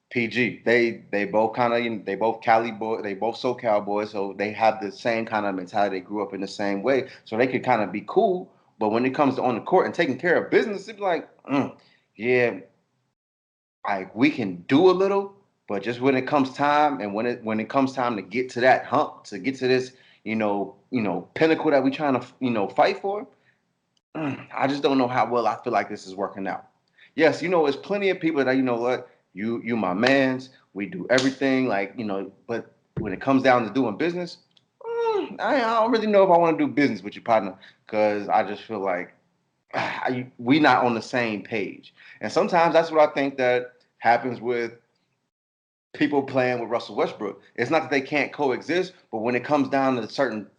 PG, they both kind of they both Cali boy, they both SoCal boys, so they have the same kind of mentality. They grew up in the same way, so they could kind of be cool. But when it comes to on the court and taking care of business, it's like, yeah, like we can do a little, but just when it comes time and when it comes time to get to that hump, to get to this, pinnacle that we trying to fight for. I just don't know how well I feel like this is working out. Yes, there's plenty of people that what you my mans, we do everything but when it comes down to doing business, I don't really know if I want to do business with your partner because I just feel like we not on the same page. And sometimes that's what I think that happens with people playing with Russell Westbrook. It's not that they can't coexist, but when it comes down to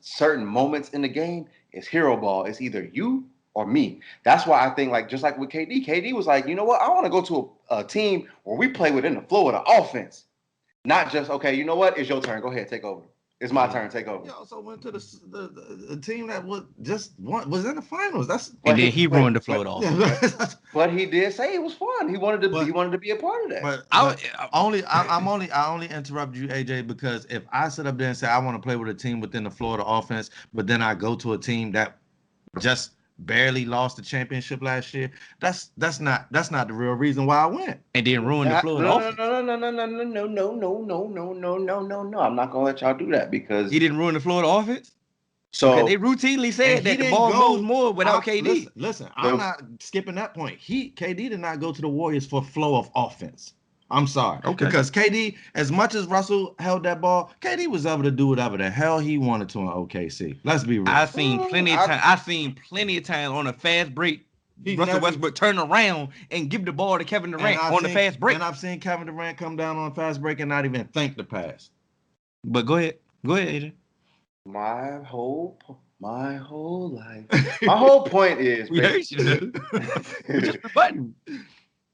certain moments in the game, it's hero ball. It's either you or me. That's why I think just like with KD was like, you know what? I want to go to a team where we play within the flow of the offense. Not just, okay, you know what? It's your turn. Go ahead, take over. It's my turn. Take over. He also went to the team that was in the finals. And then he ruined the Florida offense. But he did say it was fun. He wanted to be a part of that. But I only interrupt you, AJ, because if I sit up there and say I want to play with a team within the Florida offense, but then I go to a team that just barely lost the championship last year, that's not the real reason why I went. And then ruin the Florida offense. No. I'm not gonna let y'all do that because He didn't ruin the Florida offense. So because they routinely said that the ball moves more without KD. Listen, I'm not skipping that point. KD did not go to the Warriors for flow of offense. I'm sorry. Okay. Because KD, as much as Russell held that ball, KD was able to do whatever the hell he wanted to in OKC. Let's be real. I've seen plenty of times on a fast break. Russell Westbrook turn around and give the ball to Kevin Durant on the fast break. And I've seen Kevin Durant come down on a fast break and not even think the pass. But go ahead, AJ. My whole life. My whole point is We heard you. We just button.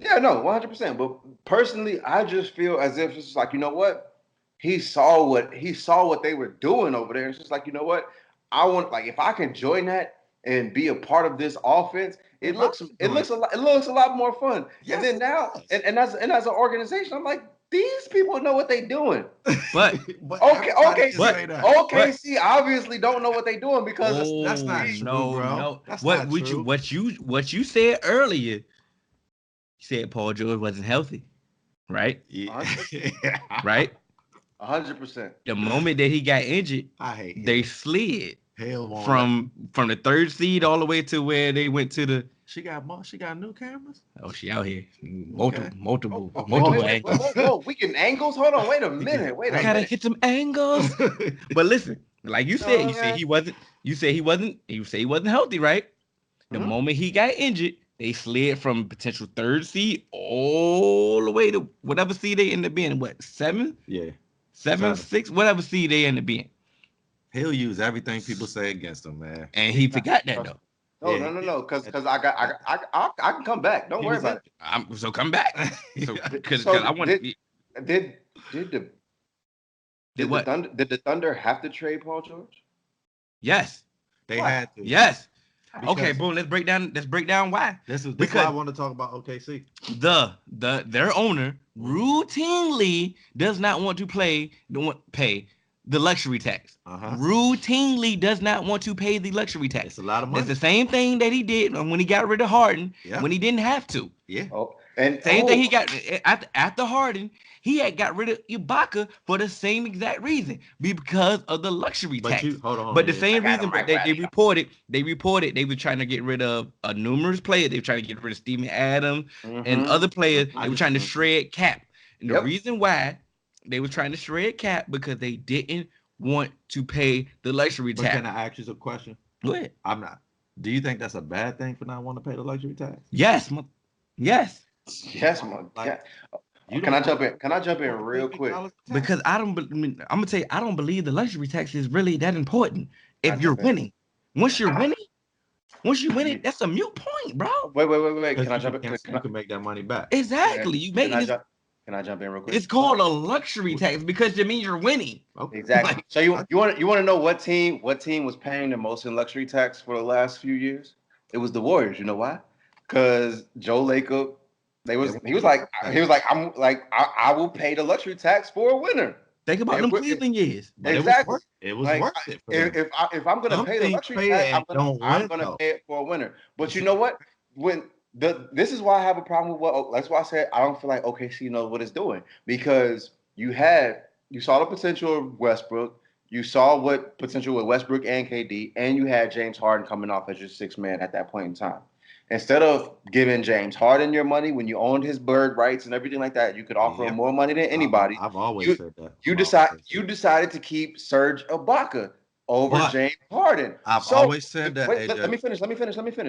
Yeah, no, 100%. But personally, I just feel as if it's just like, you know what? He saw what they were doing over there. It's just like, you know what? I want, like, if I can join that and be a part of this offense, it looks a lot more fun. Yes, and then now, and as an organization, I'm like, these people know what they're doing. But OKC obviously don't know what they're doing because that's not true, bro. No. That's what not true. What you said earlier? You said Paul George wasn't healthy, right? Yeah. Right? 100%. The moment that he got injured, they slid from the third seed all the way to where they went to the. She got new cameras. Oh, she out here. Multiple angles. Whoa, we can angles. Hold on, wait a minute. I gotta hit some angles. But listen, like you said, he wasn't healthy, right? The moment he got injured, they slid from potential third seed all the way to whatever seed they ended up being. What, 7? Yeah. 7, 6, whatever seed they ended up being. He'll use everything people say against him, man. And he forgot that though. No. Because I can come back. Don't worry about it. So come back. Because I want to. Did the Thunder have to trade Paul George? Yes, they had to. Yes. Okay, boom. Let's break down why. This is why I want to talk about OKC. Their owner routinely does not want to pay the luxury tax. Routinely does not want to pay the luxury tax. It's a lot of money. It's the same thing that he did when he got rid of Harden when he didn't have to. Yeah. Same thing he got after Harden. He had got rid of Ibaka for the same exact reason, because of the luxury tax. But the same reason they reported they were trying to get rid of numerous players. They were trying to get rid of Steven Adams and other players. They were trying to shred cap. And the reason why they were trying to shred cap because they didn't want to pay the luxury tax. Can I ask you a question? Go ahead. I'm not. Do you think that's a bad thing for not wanting to pay the luxury tax? Yes. Yes, man. Can I jump in real quick? Because I'm gonna tell you, I don't believe the luxury tax is really that important if you're winning. Once you're winning, that's a mute point, bro. Wait. Can I jump in? You can make that money back. Exactly. Can I jump in real quick? It's called a luxury tax because it means you're winning. Okay. Exactly. So you want to know what team was paying the most in luxury tax for the last few years? It was the Warriors. You know why? Because Joe Lacob, he was like, I will pay the luxury tax for a winner. Think about them Cleveland years. Exactly. It was worth it. If I'm gonna pay the luxury tax, I'm gonna pay it for a winner. But you know what? This is why I have a problem with that's why I said I don't feel like OKC knows what it's doing, because you saw the potential of Westbrook, you saw what potential with Westbrook and KD, and you had James Harden coming off as your sixth man at that point in time. Instead of giving James Harden your money when you owned his bird rights and everything like that, you could offer him more money than anybody. I've always said that. You decided to keep Serge Ibaka over James Harden. I've always said that. Wait, let me finish.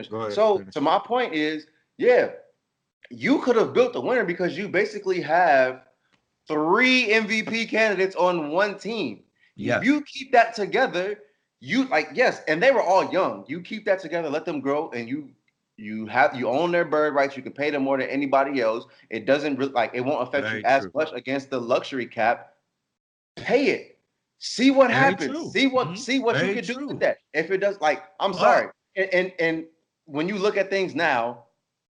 Go ahead, so my point is, you could have built a winner because you basically have 3 MVP candidates on one team. If you keep that together, and they were all young. You keep that together, let them grow, and you own their bird rights. You can pay them more than anybody else. It doesn't it won't affect you as much against the luxury cap. Pay it. See what Very happens. true. See what you Very can do true. with that. If it does, like, I'm But- sorry. And when you look at things now,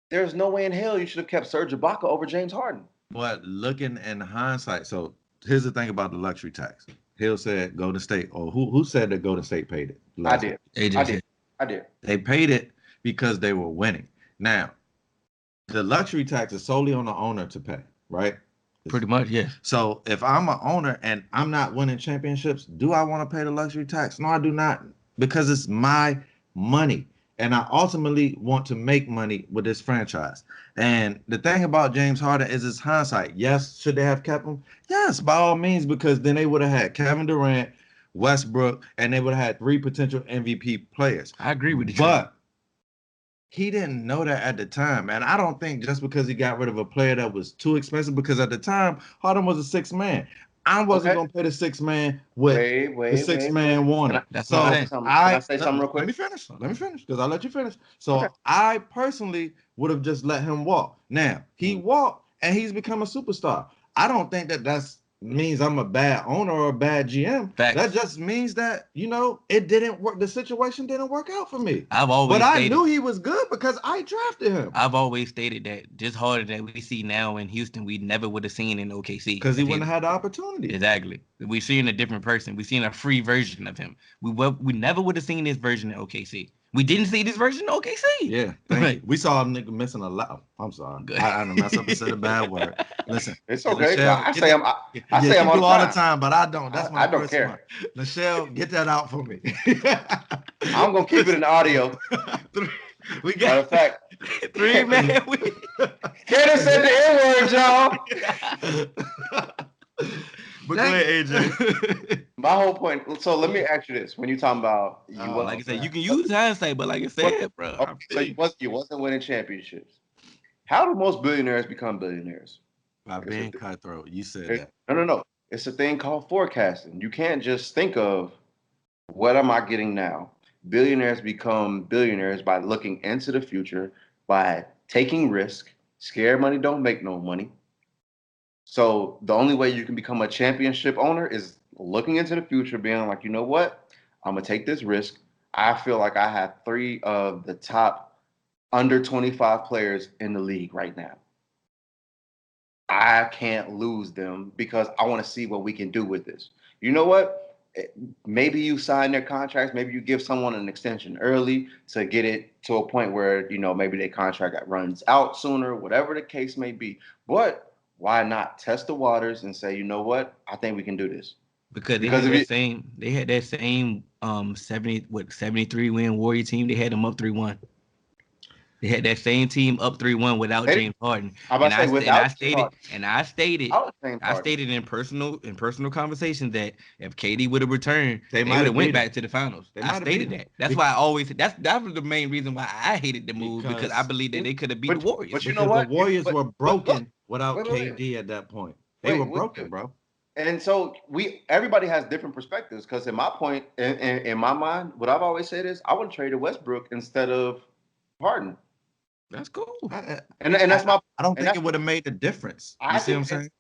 there's no way in hell you should have kept Serge Ibaka over James Harden. But looking in hindsight, so here's the thing about the luxury tax. Hill said Golden State, or who said that Golden State paid it? I did. AJ I did. They paid it because they were winning. Now, the luxury tax is solely on the owner to pay, right? Pretty much, yes. So if I'm an owner and I'm not winning championships, do I want to pay the luxury tax? No, I do not, because it's my money. And I ultimately want to make money with this franchise. And the thing about James Harden is it's hindsight. Yes, should they have kept him? Yes, by all means, because then they would have had Kevin Durant, Westbrook, and they would have had 3 potential MVP players. I agree with you. But he didn't know that at the time. And I don't think just because he got rid of a player that was too expensive, because at the time, Harden was a 6th man. I wasn't going to pay the 6th man with the 6th man Warner. That's so what I'm saying. Can I say something real quick? Let me finish, because I'll let you finish. So Okay. I personally would have just let him walk. Now, he walked, and he's become a superstar. I don't think that means I'm a bad owner or a bad GM. Facts. That just means that, it didn't work. The situation didn't work out for me. But I knew he was good because I drafted him. I've always stated that just Harden that we see now in Houston, we never would have seen in OKC. Because he wouldn't have had the opportunity. Exactly. We've seen a different person. We've seen a free version of him. We never would have seen this version in OKC. We didn't see this version in OKC. Yeah, thank you. We saw a nigga missing a lot. I'm sorry. I done messed up and said a bad word. Listen, It's okay. Michelle, I say I'm do all on the time. time, but I don't. That's my I don't first care. one. Michelle, get that out for me. I'm gonna keep it in audio. We Matter got of fact, 3 man. Candace said the N-word, y'all. But go ahead, AJ. My whole point. So let me ask you this: when you're talking about Like I said, you can use hindsight, but like I said, bro. Okay, so you wasn't winning championships. How do most billionaires become billionaires? By being cutthroat. You said that. No. It's a thing called forecasting. You can't just think of what am I getting now. Billionaires become billionaires by looking into the future, by taking risk. Scared money don't make no money. So the only way you can become a championship owner is looking into the future, being like, you know what? I'm gonna take this risk. I feel like I have 3 of the top under 25 players in the league right now. I can't lose them because I want to see what we can do with this. You know what? Maybe you sign their contracts. Maybe you give someone an extension early to get it to a point where, maybe their contract runs out sooner, whatever the case may be. But why not test the waters and say, you know what? I think we can do this. Because they had that same 73 win Warrior team. They had them up 3-1. They had that same team up 3-1 without James Harden. I stated in personal conversations that if KD would have returned, they would have went back to the finals. I stated that. That's why that was the main reason why I hated the move, because I believe that they could have beat the Warriors. But you know what? The Warriors were broken without KD at that point. They were broken, bro. And so everybody has different perspectives, because in my point, in my mind, what I've always said is I would have traded Westbrook instead of Harden. That's cool. And that's my. I don't think it would have made the difference. You see what I'm saying?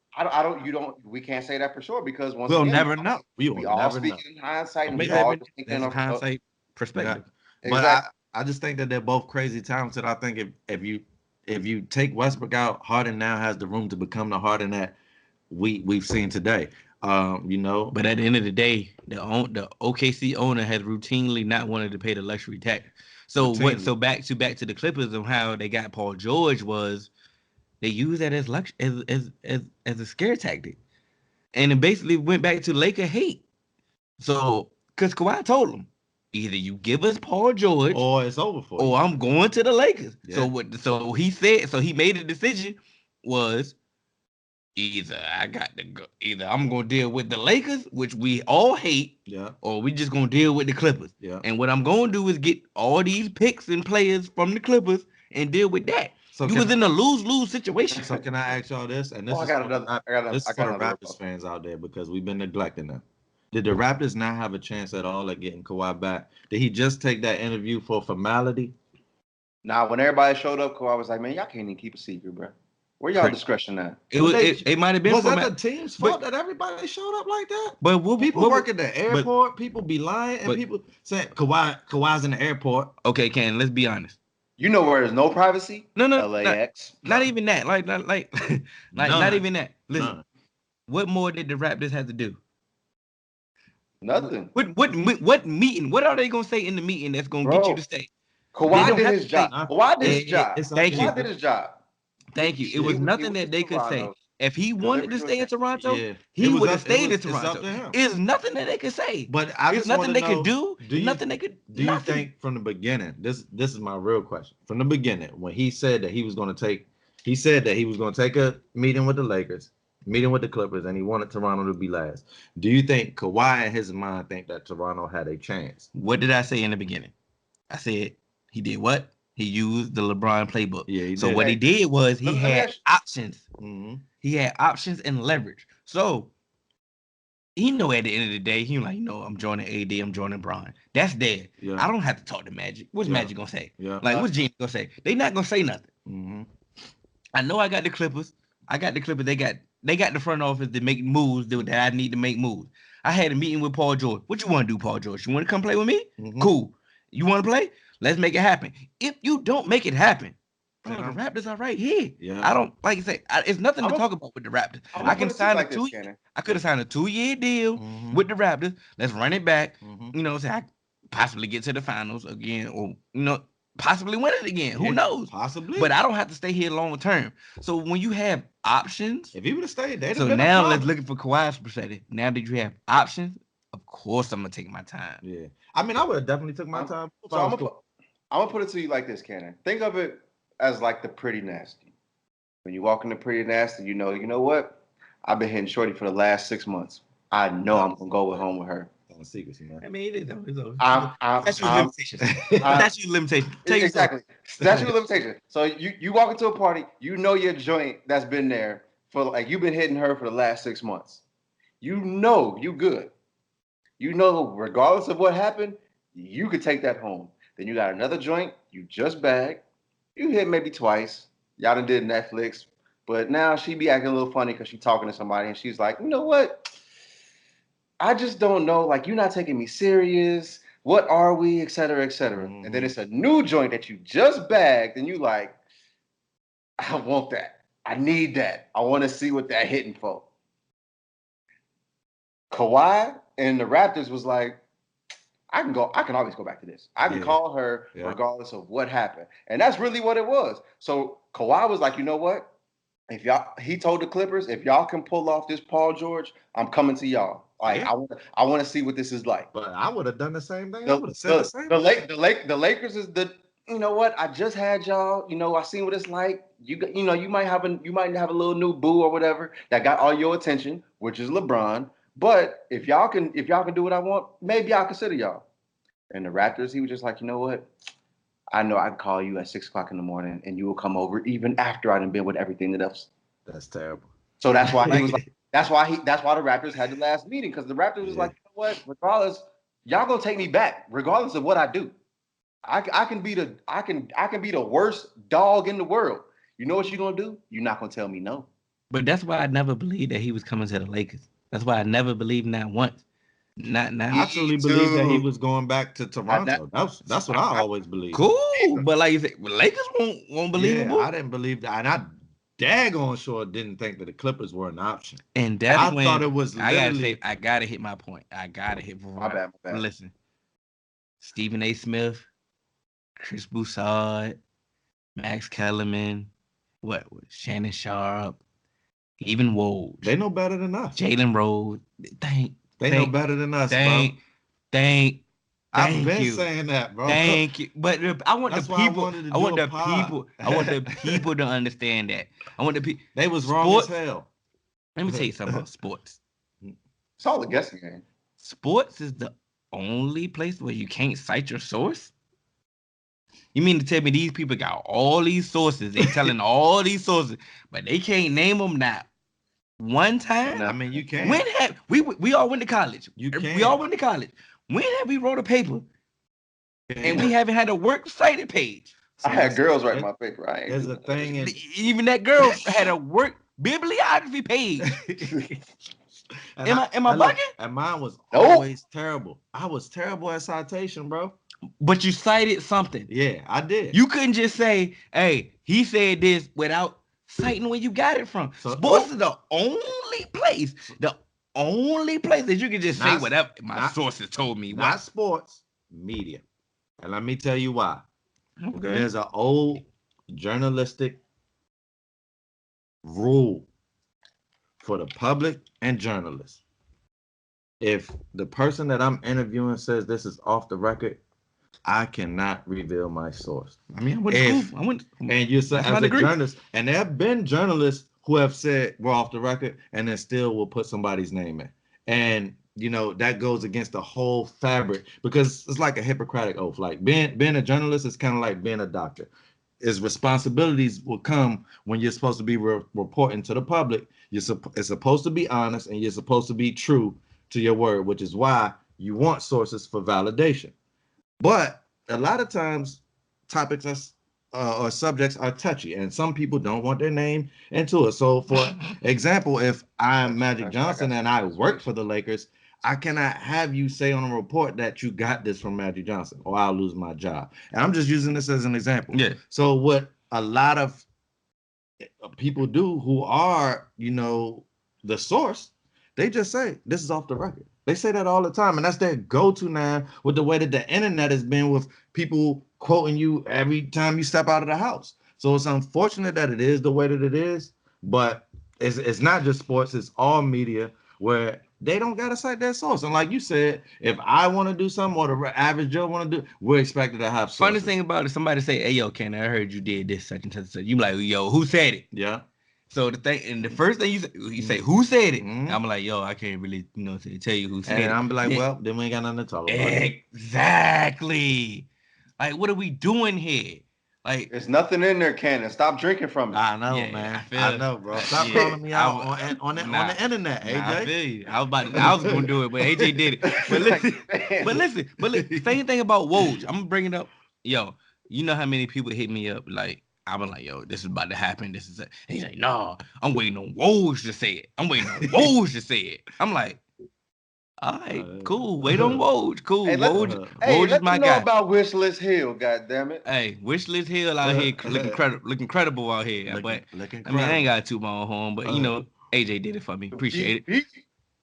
We can't say that for sure, because we'll never know. We all never know. speak in hindsight, and we all all just thinking of hindsight perspective. Yeah. But I just think that they're both crazy talented. I think if you take Westbrook out, Harden now has the room to become the Harden that we've seen today. But at the end of the day, the OKC owner has routinely not wanted to pay the luxury tax. So back to the Clippers and how they got Paul George was they used that as a scare tactic, and it basically went back to Laker hate. So because Kawhi told them, either you give us Paul George or it's over for you, or I'm going to the Lakers. Yeah. So he said, he made a decision was either I'm gonna deal with the Lakers, which we all hate, or we just gonna deal with the Clippers. Yeah. And what I'm gonna do is get all these picks and players from the Clippers and deal with that. So you was in a lose-lose situation. So can I ask y'all this? And this is for the Raptors fans out there, because we've been neglecting them. Did the Raptors not have a chance at all at getting Kawhi back? Did he just take that interview for formality? Nah, when everybody showed up, Kawhi was like, man, y'all can't even keep a secret, bro. Where y'all discretion at? It might have been. Was that the team's fault that everybody showed up like that? But people work at the airport, people be lying, and people say Kawhi's in the airport. Okay, Ken, let's be honest. You know where there's no privacy? No, LAX. Not even that. Not even that. Listen, what more did the Raptors have to do? Nothing. What meeting? What are they gonna say in the meeting that's gonna get you to stay? Kawhi did his job. Kawhi did his job. Kawhi did his job. Thank you. It was nothing that they could say. If he wanted to stay in Toronto, he would have stayed in Toronto. It's nothing that they could say. But it's nothing they could do. Nothing they could. Do you think from the beginning? This is my real question. From the beginning, when he said that he was going to take a meeting with the Lakers, meeting with the Clippers, and he wanted Toronto to be last. Do you think Kawhi in his mind think that Toronto had a chance? What did I say in the beginning? I said he did what? He used the LeBron playbook. Yeah, so what he did was he had options. Mm-hmm. He had options and leverage. So he know at the end of the day, he like, I'm joining AD, I'm joining Bron. That's dead. Yeah. I don't have to talk to Magic. What's Magic gonna say? Yeah. Like, what's Gene gonna say? They not gonna say nothing. Mm-hmm. I know I got the Clippers. They got the front office to make moves that I need to make moves. I had a meeting with Paul George. What you want to do, Paul George? You want to come play with me? Mm-hmm. Cool. You want to play? Let's make it happen. If you don't make it happen, the Raptors are right here. Yeah. I don't like you say. It's nothing to talk about with the Raptors. I can sign I could have signed a 2-year deal with the Raptors. Let's run it back. Say I possibly get to the finals again, or possibly win it again. Who knows? Possibly. But I don't have to stay here long term. So when you have options, if he would have stayed, they'd have so now let's look for Kawhi's perspective. Now that you have options, of course I'm gonna take my time. Yeah, I mean I would have definitely took my time. So I'm gonna put it to you like this, Cannon. Think of it as like the Pretty Nasty. When you walk into Pretty Nasty, you know what? I've been hitting shorty for the last 6 months. I know I'm gonna go home with her. Secrecy, man. I mean, it is. Statute of limitations. Statute of limitations. Exactly. Statute of limitations. So you walk into a party, you know your joint that's been there for like you've been hitting her for the last 6 months. You know you good. You know regardless of what happened, you could take that home. Then you got another joint, you just bagged. You hit maybe twice. Y'all done did Netflix, but now she be acting a little funny because she's talking to somebody and she's like, you know what? I just don't know. Like, you're not taking me serious. What are we, et cetera, et cetera. Mm-hmm. And then it's a new joint that you just bagged, and you like, I want that. I need that. I want to see what that hitting for. Kawhi and the Raptors was like, I can always go back to this. I can call her regardless of what happened. And that's really what it was. So Kawhi was like, you know what? He told the Clippers, if y'all can pull off this Paul George, I'm coming to y'all. Like I want to see what this is like. But I would have done the same thing. I would have said the same thing. The Lakers is you know what? I just had y'all. I seen what it's like. You might have a little new boo or whatever that got all your attention, which is LeBron. But if y'all can do what I want, maybe I'll consider y'all. And the Raptors, he was just like, you know what? I know I can call you at 6:00 in the morning and you will come over even after I done been with everything else. That's terrible. So that's why he was like, that's why the Raptors had the last meeting, because the Raptors was like, you know what? Regardless, y'all gonna take me back, regardless of what I do. I can be the worst dog in the world. You know what you're gonna do? You're not gonna tell me no. But that's why I never believed that he was coming to the Lakers. That's why I never believed that once. Not now. I truly believe that he was going back to Toronto. That's what I always believed. Cool, but like you said, Lakers won't believe it. I didn't believe that, and I daggone sure didn't think that the Clippers were an option. And that's I thought it was. I gotta hit my point. I gotta hit. My bad. Listen, Stephen A. Smith, Chris Broussard, Max Kellerman, Shannon Sharp, even Woj. They know better than us. Jalen Rose. They know better than us, bro. I've been saying that, bro. Thank you. But I want the people to understand that. I want the people. They was wrong as hell. Let me tell you something about sports. It's all a guessing game. Sports is the only place where you can't cite your source? You mean to tell me these people got all these sources? They telling all these sources, but they can't name them now. One time? I mean, you can. When have we all went to college? We all went to college. When have we wrote a paper and we haven't had a works cited page? I had girls write my paper. I ain't There's do a that. thing in Even that girl had a work bibliography page. and Am I look, bugging? and mine was Nope. always terrible. I was terrible at citation, bro. But you cited something. Yeah, I did. You couldn't just say, "Hey, he said this" without citing where you got it from. So- Sports is the only place that you can just say Not- whatever my not- sources told me. Not sports, media. And let me tell you why. Okay. There's an old journalistic rule for the public and journalists. If the person that I'm interviewing says this is off the record, I cannot reveal my source. I mean, I went to If- school. I went. And you're That's as my a degree. journalist, and there have been journalists who have said we're off the record and then still will put somebody's name in. And you know, that goes against the whole fabric because it's like a Hippocratic oath. Like being a journalist is kind of like being a doctor. His responsibilities will come when you're supposed to be reporting to the public. It's supposed to be honest and you're supposed to be true to your word, which is why you want sources for validation. But a lot of times, topics or subjects are touchy, and some people don't want their name into it. So, for example, if I'm Magic Johnson and I work for the Lakers, I cannot have you say on a report that you got this from Magic Johnson, or I'll lose my job. And I'm just using this as an example. Yeah. So, what a lot of people do who are, you know, the source, they just say this is off the record. They say that all the time, and that's their go-to now with the way that the internet has been with people quoting you every time you step out of the house. So it's unfortunate that it is the way that it is, but it's not just sports, it's all media where they don't gotta cite their source. And like you said, if I want to do something or the average Joe want to do, we're expected to have sources. Funny thing about it, somebody say, "Hey, yo, Ken, I heard you did this such and such and such." You be like, "Yo, who said it?" Yeah. So the thing, and the first thing you say, "Who said it?" Mhm. I'm like, "Yo, I can't really, tell you who said it." And I'm like, Then- well, then we ain't got nothing to talk about. Exactly. Like, what are we doing here? Like, There's nothing in there, Cannon. Stop drinking from it. I know, Yeah, man. I I feel- know, bro. Stop yeah, calling me out I- on the nah, internet, AJ. nah, I feel you. I was gonna do it, but AJ did it. But listen, but listen, same thing about Woj. I'm gonna bring it up. Yo, you know how many people hit me up like I'm like, yo, this is about to happen. This is it. And he's like, no, I'm waiting on Woj to say it. I'm waiting on Woj to say it. I'm like, all right, cool. Wait on Woj. Cool. Hey, Woj let is my me know guy. about Wishlist Hill, goddammit. Hey, Wishlist Hill out here looking credible out here. But looking I mean, I ain't got too my own home, but AJ did it for me. Appreciate it.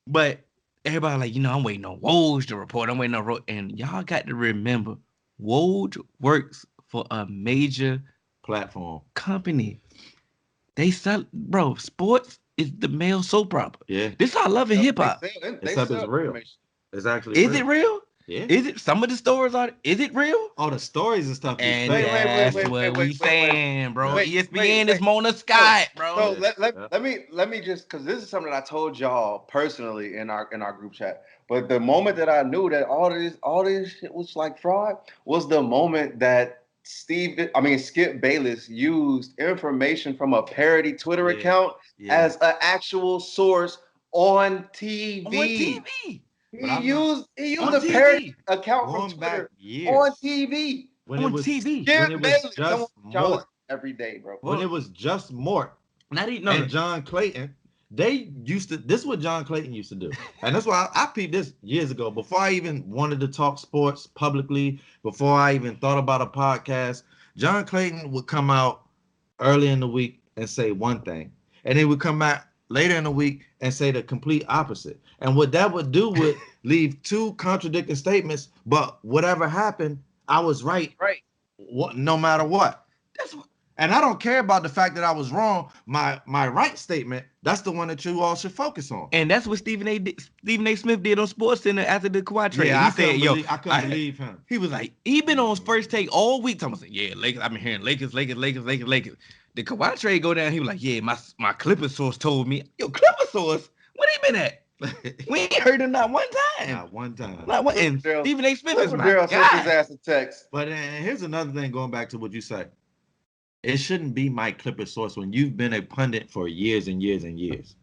But everybody like, I'm waiting on Woj to report. I'm waiting on and y'all got to remember, Woj works for a major platform company. They sell, bro. Sports is the male soap opera. Yeah. This I love in hip hop. Except it's real. It's actually Is it real? Yeah. Is it? Some of the stories are. Is it real? Oh, the stories and stuff. And Wait, that's what we saying, bro. ESPN is Mona Scott, bro. So let me just, because this is something that I told y'all personally in our group chat. But the moment that I knew that all this shit was like fraud was the moment that Skip Bayless used information from a parody Twitter account as an actual source on TV. On TV. He used on a TV. parody account Going from Twitter back years. on TV. When on it was TV. When it was Bayless, just Mort. every day, bro. When it was just Mort Not even and John Clayton, they used to. This is what John Clayton used to do, and that's why I peeped this years ago. Before I even wanted to talk sports publicly, before I even thought about a podcast, John Clayton would come out early in the week and say one thing, and he would come out later in the week and say the complete opposite. And what that would do would leave two contradicting statements, but whatever happened, I was right. Right. No matter what. And I don't care about the fact that I was wrong. My right statement, that's the one that you all should focus on. And that's what Stephen A. Smith did on Sports Center after the Kawhi trade. Yeah, He said, I couldn't believe him. He was like, he been on his first take all week. Talking about, yeah, Lakers. I've been hearing Lakers. The Kawhi trade go down. He was like, yeah, my Clipper source told me. Yo, Clipper source? What he been at? We ain't heard him not one time. Not one time. Not one. And Stephen A. Smith is my Daryl sent his guy. ass a text. But here's another thing going back to what you say. It shouldn't be my Clipper source when you've been a pundit for years and years and years.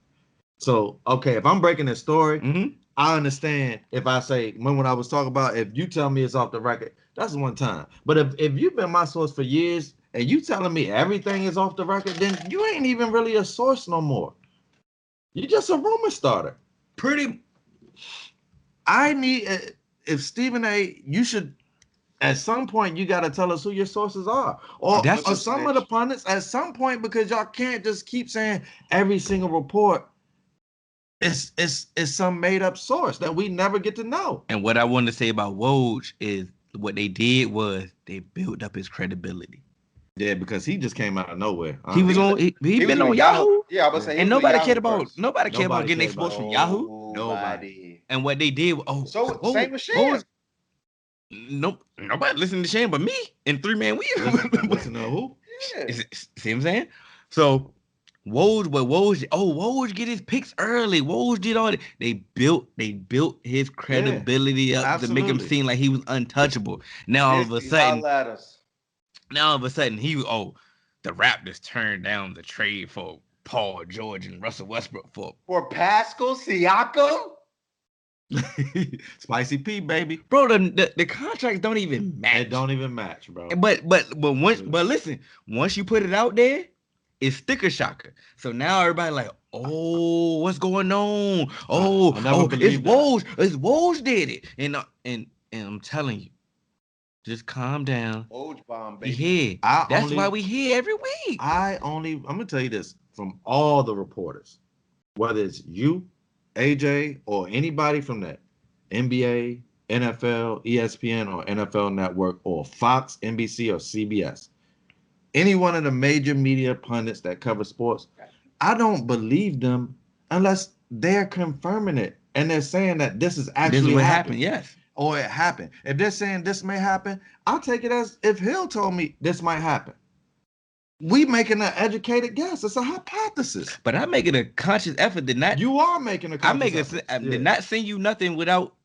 So, okay, if I'm breaking a story, I understand if I say, when I was talking about, if you tell me it's off the record, That's one time. But if you've been my source for years and you telling me everything is off the record, then you ain't even really a source no more. You're just a rumor starter. I need, if Stephen A, you should, at some point, you got to tell us who your sources are. Or some of the pundits, at some point, because y'all can't just keep saying every single report is some made up source that we never get to know. And what I want to say about Woj is what they did was they built up his credibility. Yeah, because he just came out of nowhere. He was on. He been on Yahoo. Yeah, I was saying. And nobody cared about getting exposed from Yahoo. Nobody. And what they did. Same with Shan. Nope. Nobody listening to Shan but me and Three Man Weave. Listen to who? Yeah. See what I'm saying? So Woj get his picks early. Woj did all that. They built his credibility up to make him seem like he was untouchable. Now all of a sudden, the Raptors turned down the trade for Paul George and Russell Westbrook for Pascal Siakam. Spicy P, baby. Bro, the contracts don't even match. They don't even match, bro. But listen, once you put it out there, it's sticker shocker. So now everybody like, oh, what's going on? It's Woj. It's Woj did it. And I'm telling you, just calm down. Woj bomb, baby. Here. That's why we here every week. I'm gonna tell you this from all the reporters, whether it's you, AJ, or anybody from that NBA, NFL, ESPN, or NFL Network, or Fox, NBC, or CBS. Any one of the major media pundits that cover sports, I don't believe them unless they're confirming it and they're saying that this is actually what happened. Yes, or it happened. If they're saying this may happen, I'll take it as if Hill told me this might happen. We making an educated guess. It's a hypothesis. But I'm making a conscious effort to not. You are making a conscious effort. Did not send you nothing without.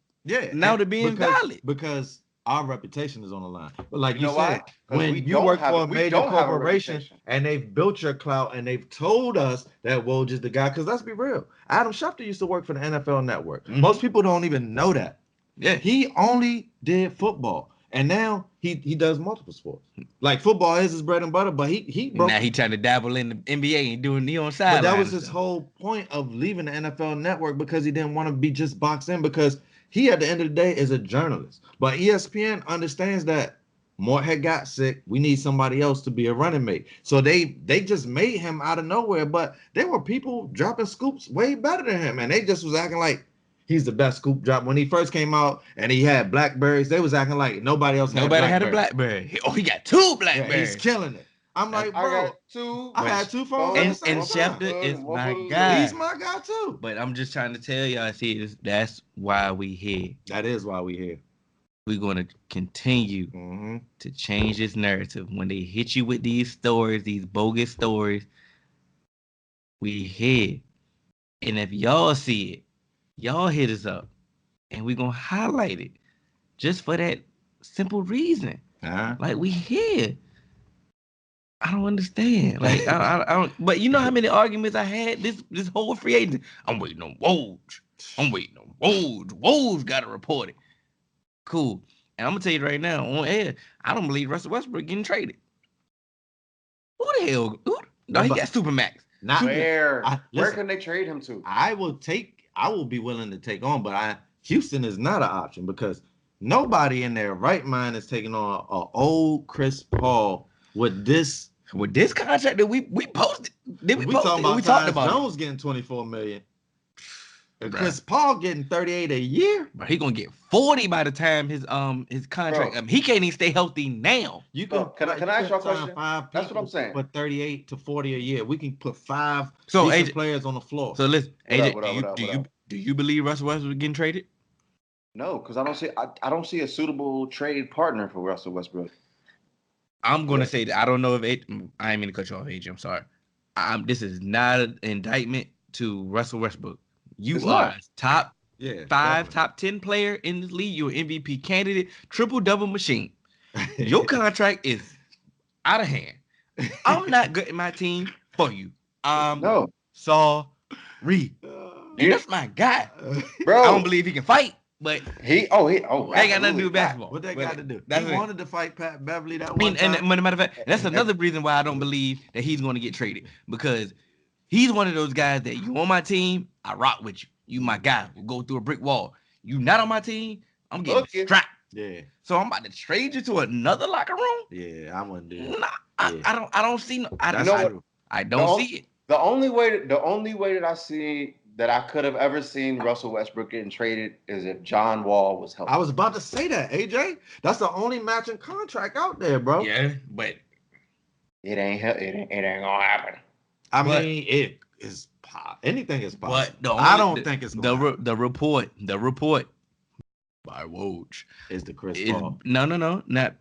Now to being valid because our reputation is on the line. But like you said, why? when you work for a major corporation and they've built your clout and they've told us that Woj is the guy, because let's be real, Adam Schefter used to work for the NFL Network. Mm-hmm. Most people don't even know that. Yeah, he only did football, and now he does multiple sports. Like football is his bread and butter, but he broke. Now he trying to dabble in the NBA and doing on side. But that was his whole point of leaving the NFL Network, because he didn't want to be just boxed in, because he, at the end of the day, is a journalist. But ESPN understands that Moorhead got sick. We need somebody else to be a running mate. So they just made him out of nowhere. But there were people dropping scoops way better than him. And they just was acting like he's the best scoop drop. When he first came out and he had Blackberries, they was acting like nobody else had a Blackberry. He got two Blackberries. Yeah, he's killing it. I'm like, bro, I had two phones. And Schefter is my guy. He's my guy too. But I'm just trying to tell y'all, that's why we here. That is why we here. We're going to continue to change this narrative. When they hit you with these stories, these bogus stories, we here. And if y'all see it, y'all hit us up. And we're going to highlight it. Just for that simple reason. Like, we here. I don't understand. Like, I don't. But you know how many arguments I had this whole free agent? I'm waiting on Woj. Woj got to report it. Cool. And I'm gonna tell you right now on air, I don't believe Russell Westbrook getting traded. Who the hell? No, he got Supermax. Where can they trade him to? I will be willing to take on, but Houston is not an option, because nobody in their right mind is taking on an old Chris Paul. With this contract that we posted, we talked about Jones getting $24 million. Chris Paul getting $38 a year. But he gonna get 40 by the time his contract. He can't even stay healthy now. Can I ask you a question? That's what I'm saying. For 38 to 40 a year, we can put 5 players on the floor. So listen, AJ, do you believe Russell Westbrook getting traded? No, because I don't see a suitable trade partner for Russell Westbrook. I'm going to say that I don't know if I ain't mean to cut you off, AJ. I'm sorry. This is not an indictment to Russell Westbrook. You are top 5, definitely. Top 10 player in this league. You're an MVP candidate, triple-double machine. Your contract is out of hand. I'm not good at my team for you. Sorry. That's my guy. Bro. I don't believe he can fight. But They ain't got nothing to do with basketball. What they got to do? He wanted to fight Pat Beverly that one time. And matter of fact, that's another reason why I don't believe that he's going to get traded, because he's one of those guys that you on my team, I rock with you. You my guy. We'll go through a brick wall. You not on my team, I'm getting strapped. Yeah. So I'm about to trade you to another locker room. Yeah, I wouldn't do that. Nah, Yeah. I don't see. I don't see it. The only way that I see that I could have ever seen Russell Westbrook getting traded is if John Wall was healthy. I was about to say that, AJ. That's the only matching contract out there, bro. Yeah, but it ain't gonna happen. I mean, it is anything is possible. But I don't think it's the report by Woj is the Chris Paul. No, not that.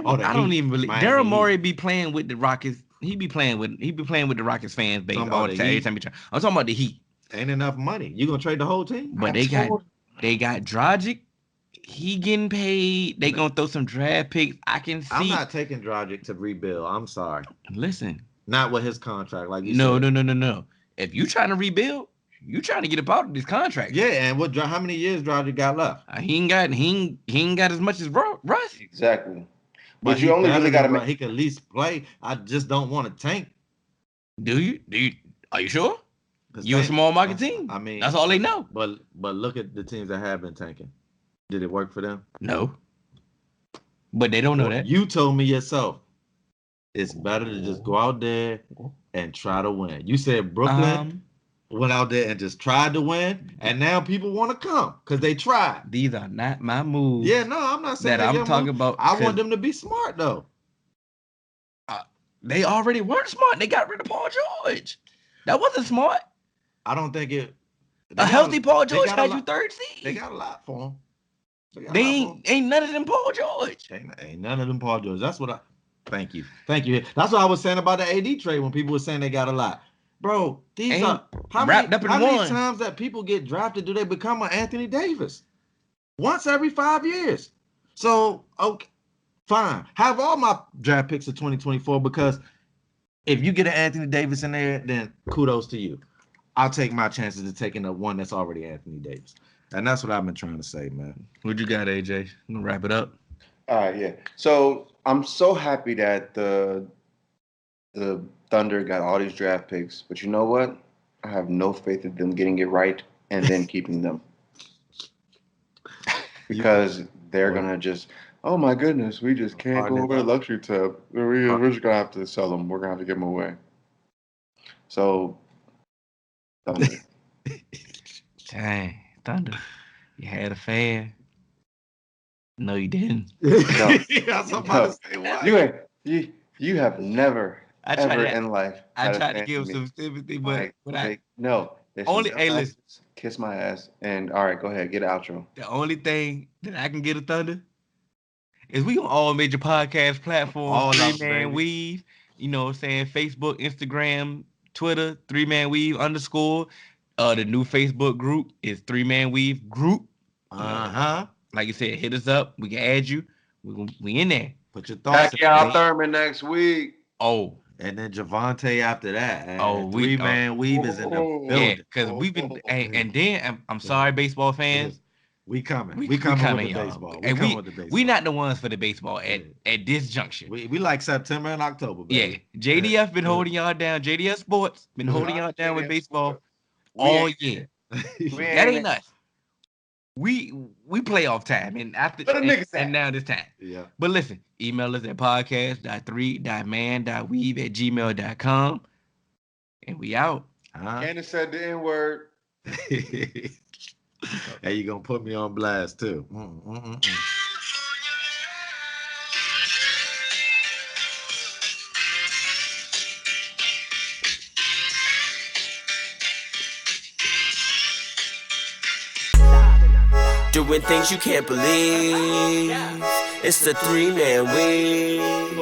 I don't even believe Daryl Morey be playing with the Rockets. He be playing with the Rockets fans base all the time. Every time he try. I'm talking about the Heat. Ain't enough money. You gonna trade the whole team? But they got Dragic. He getting paid. They gonna throw some draft picks. I can see. I'm not taking Dragic to rebuild. I'm sorry. Listen. Not with his contract, like you said. No. If you trying to rebuild, you trying to get up out of this contract. Yeah, and how many years Dragic got left? He ain't got as much as Russ. Exactly. But you only really got to make. He can at least play. I just don't want to tank. Do you? Are you sure? You a small market team. I mean, that's all they know. But look at the teams that have been tanking. Did it work for them? No. But they don't know that. You told me yourself. It's better to just go out there and try to win. You said Brooklyn went out there and just tried to win, and now people want to come because they tried. These are not my moves. Yeah, no, I'm not saying that I'm talking about. I want them to be smart though. They already weren't smart. They got rid of Paul George. That wasn't smart. I don't think it. A healthy Paul George has you third seed. They got a lot for him. Ain't none of them Paul George. Ain't none of them Paul George. That's what I. Thank you. That's what I was saying about the AD trade when people were saying they got a lot. Bro, these are how many times that people get drafted do they become an Anthony Davis? Once every 5 years. So, okay, fine. Have all my draft picks of 2024 because if you get an Anthony Davis in there, then kudos to you. I'll take my chances of taking the one that's already Anthony Davis. And that's what I've been trying to say, man. What you got, AJ? I'm gonna wrap it up. All right, yeah. So I'm so happy that the Thunder got all these draft picks, but you know what? I have no faith in them getting it right and then keeping them. Because they're gonna just, oh my goodness, we just can't go over the luxury tab. We're just gonna have to sell them. We're gonna have to give them away. So, Thunder. Dang, Thunder. You had a fan. No, you didn't. No. You have never ever in life. I tried to give some sympathy, but no. Only listen. Kiss my ass. And all right, go ahead, get an outro. The only thing that I can get a Thunder is we on all major podcast platforms. 3-Man Weave. You know what I'm saying? Facebook, Instagram, Twitter, 3-Man Weave _ the new Facebook group is 3-Man Weave Group. Like you said, hit us up. We can add you. We in there. Put your thoughts. Pacquiao Thurman next week. Oh, and then Javante after that. And 3-Man Weave is in the building. Yeah, because we've been. And then I'm sorry, baseball fans. We coming. We coming with the baseball. We not the ones for the baseball at this junction. We like September and October. Baby. Yeah, JDF been holding y'all down. JDF Sports been holding y'all down with baseball all year. That ain't us. We playoff time and after and now this time. Yeah. But listen, email us at podcast.3.man.weave@gmail.com. And we out. Candace said the N-word. Hey, you gonna put me on blast too. Doing things you can't believe. It's the 3-Man Weave.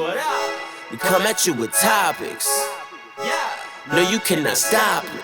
We come at you with topics. No, you cannot stop it.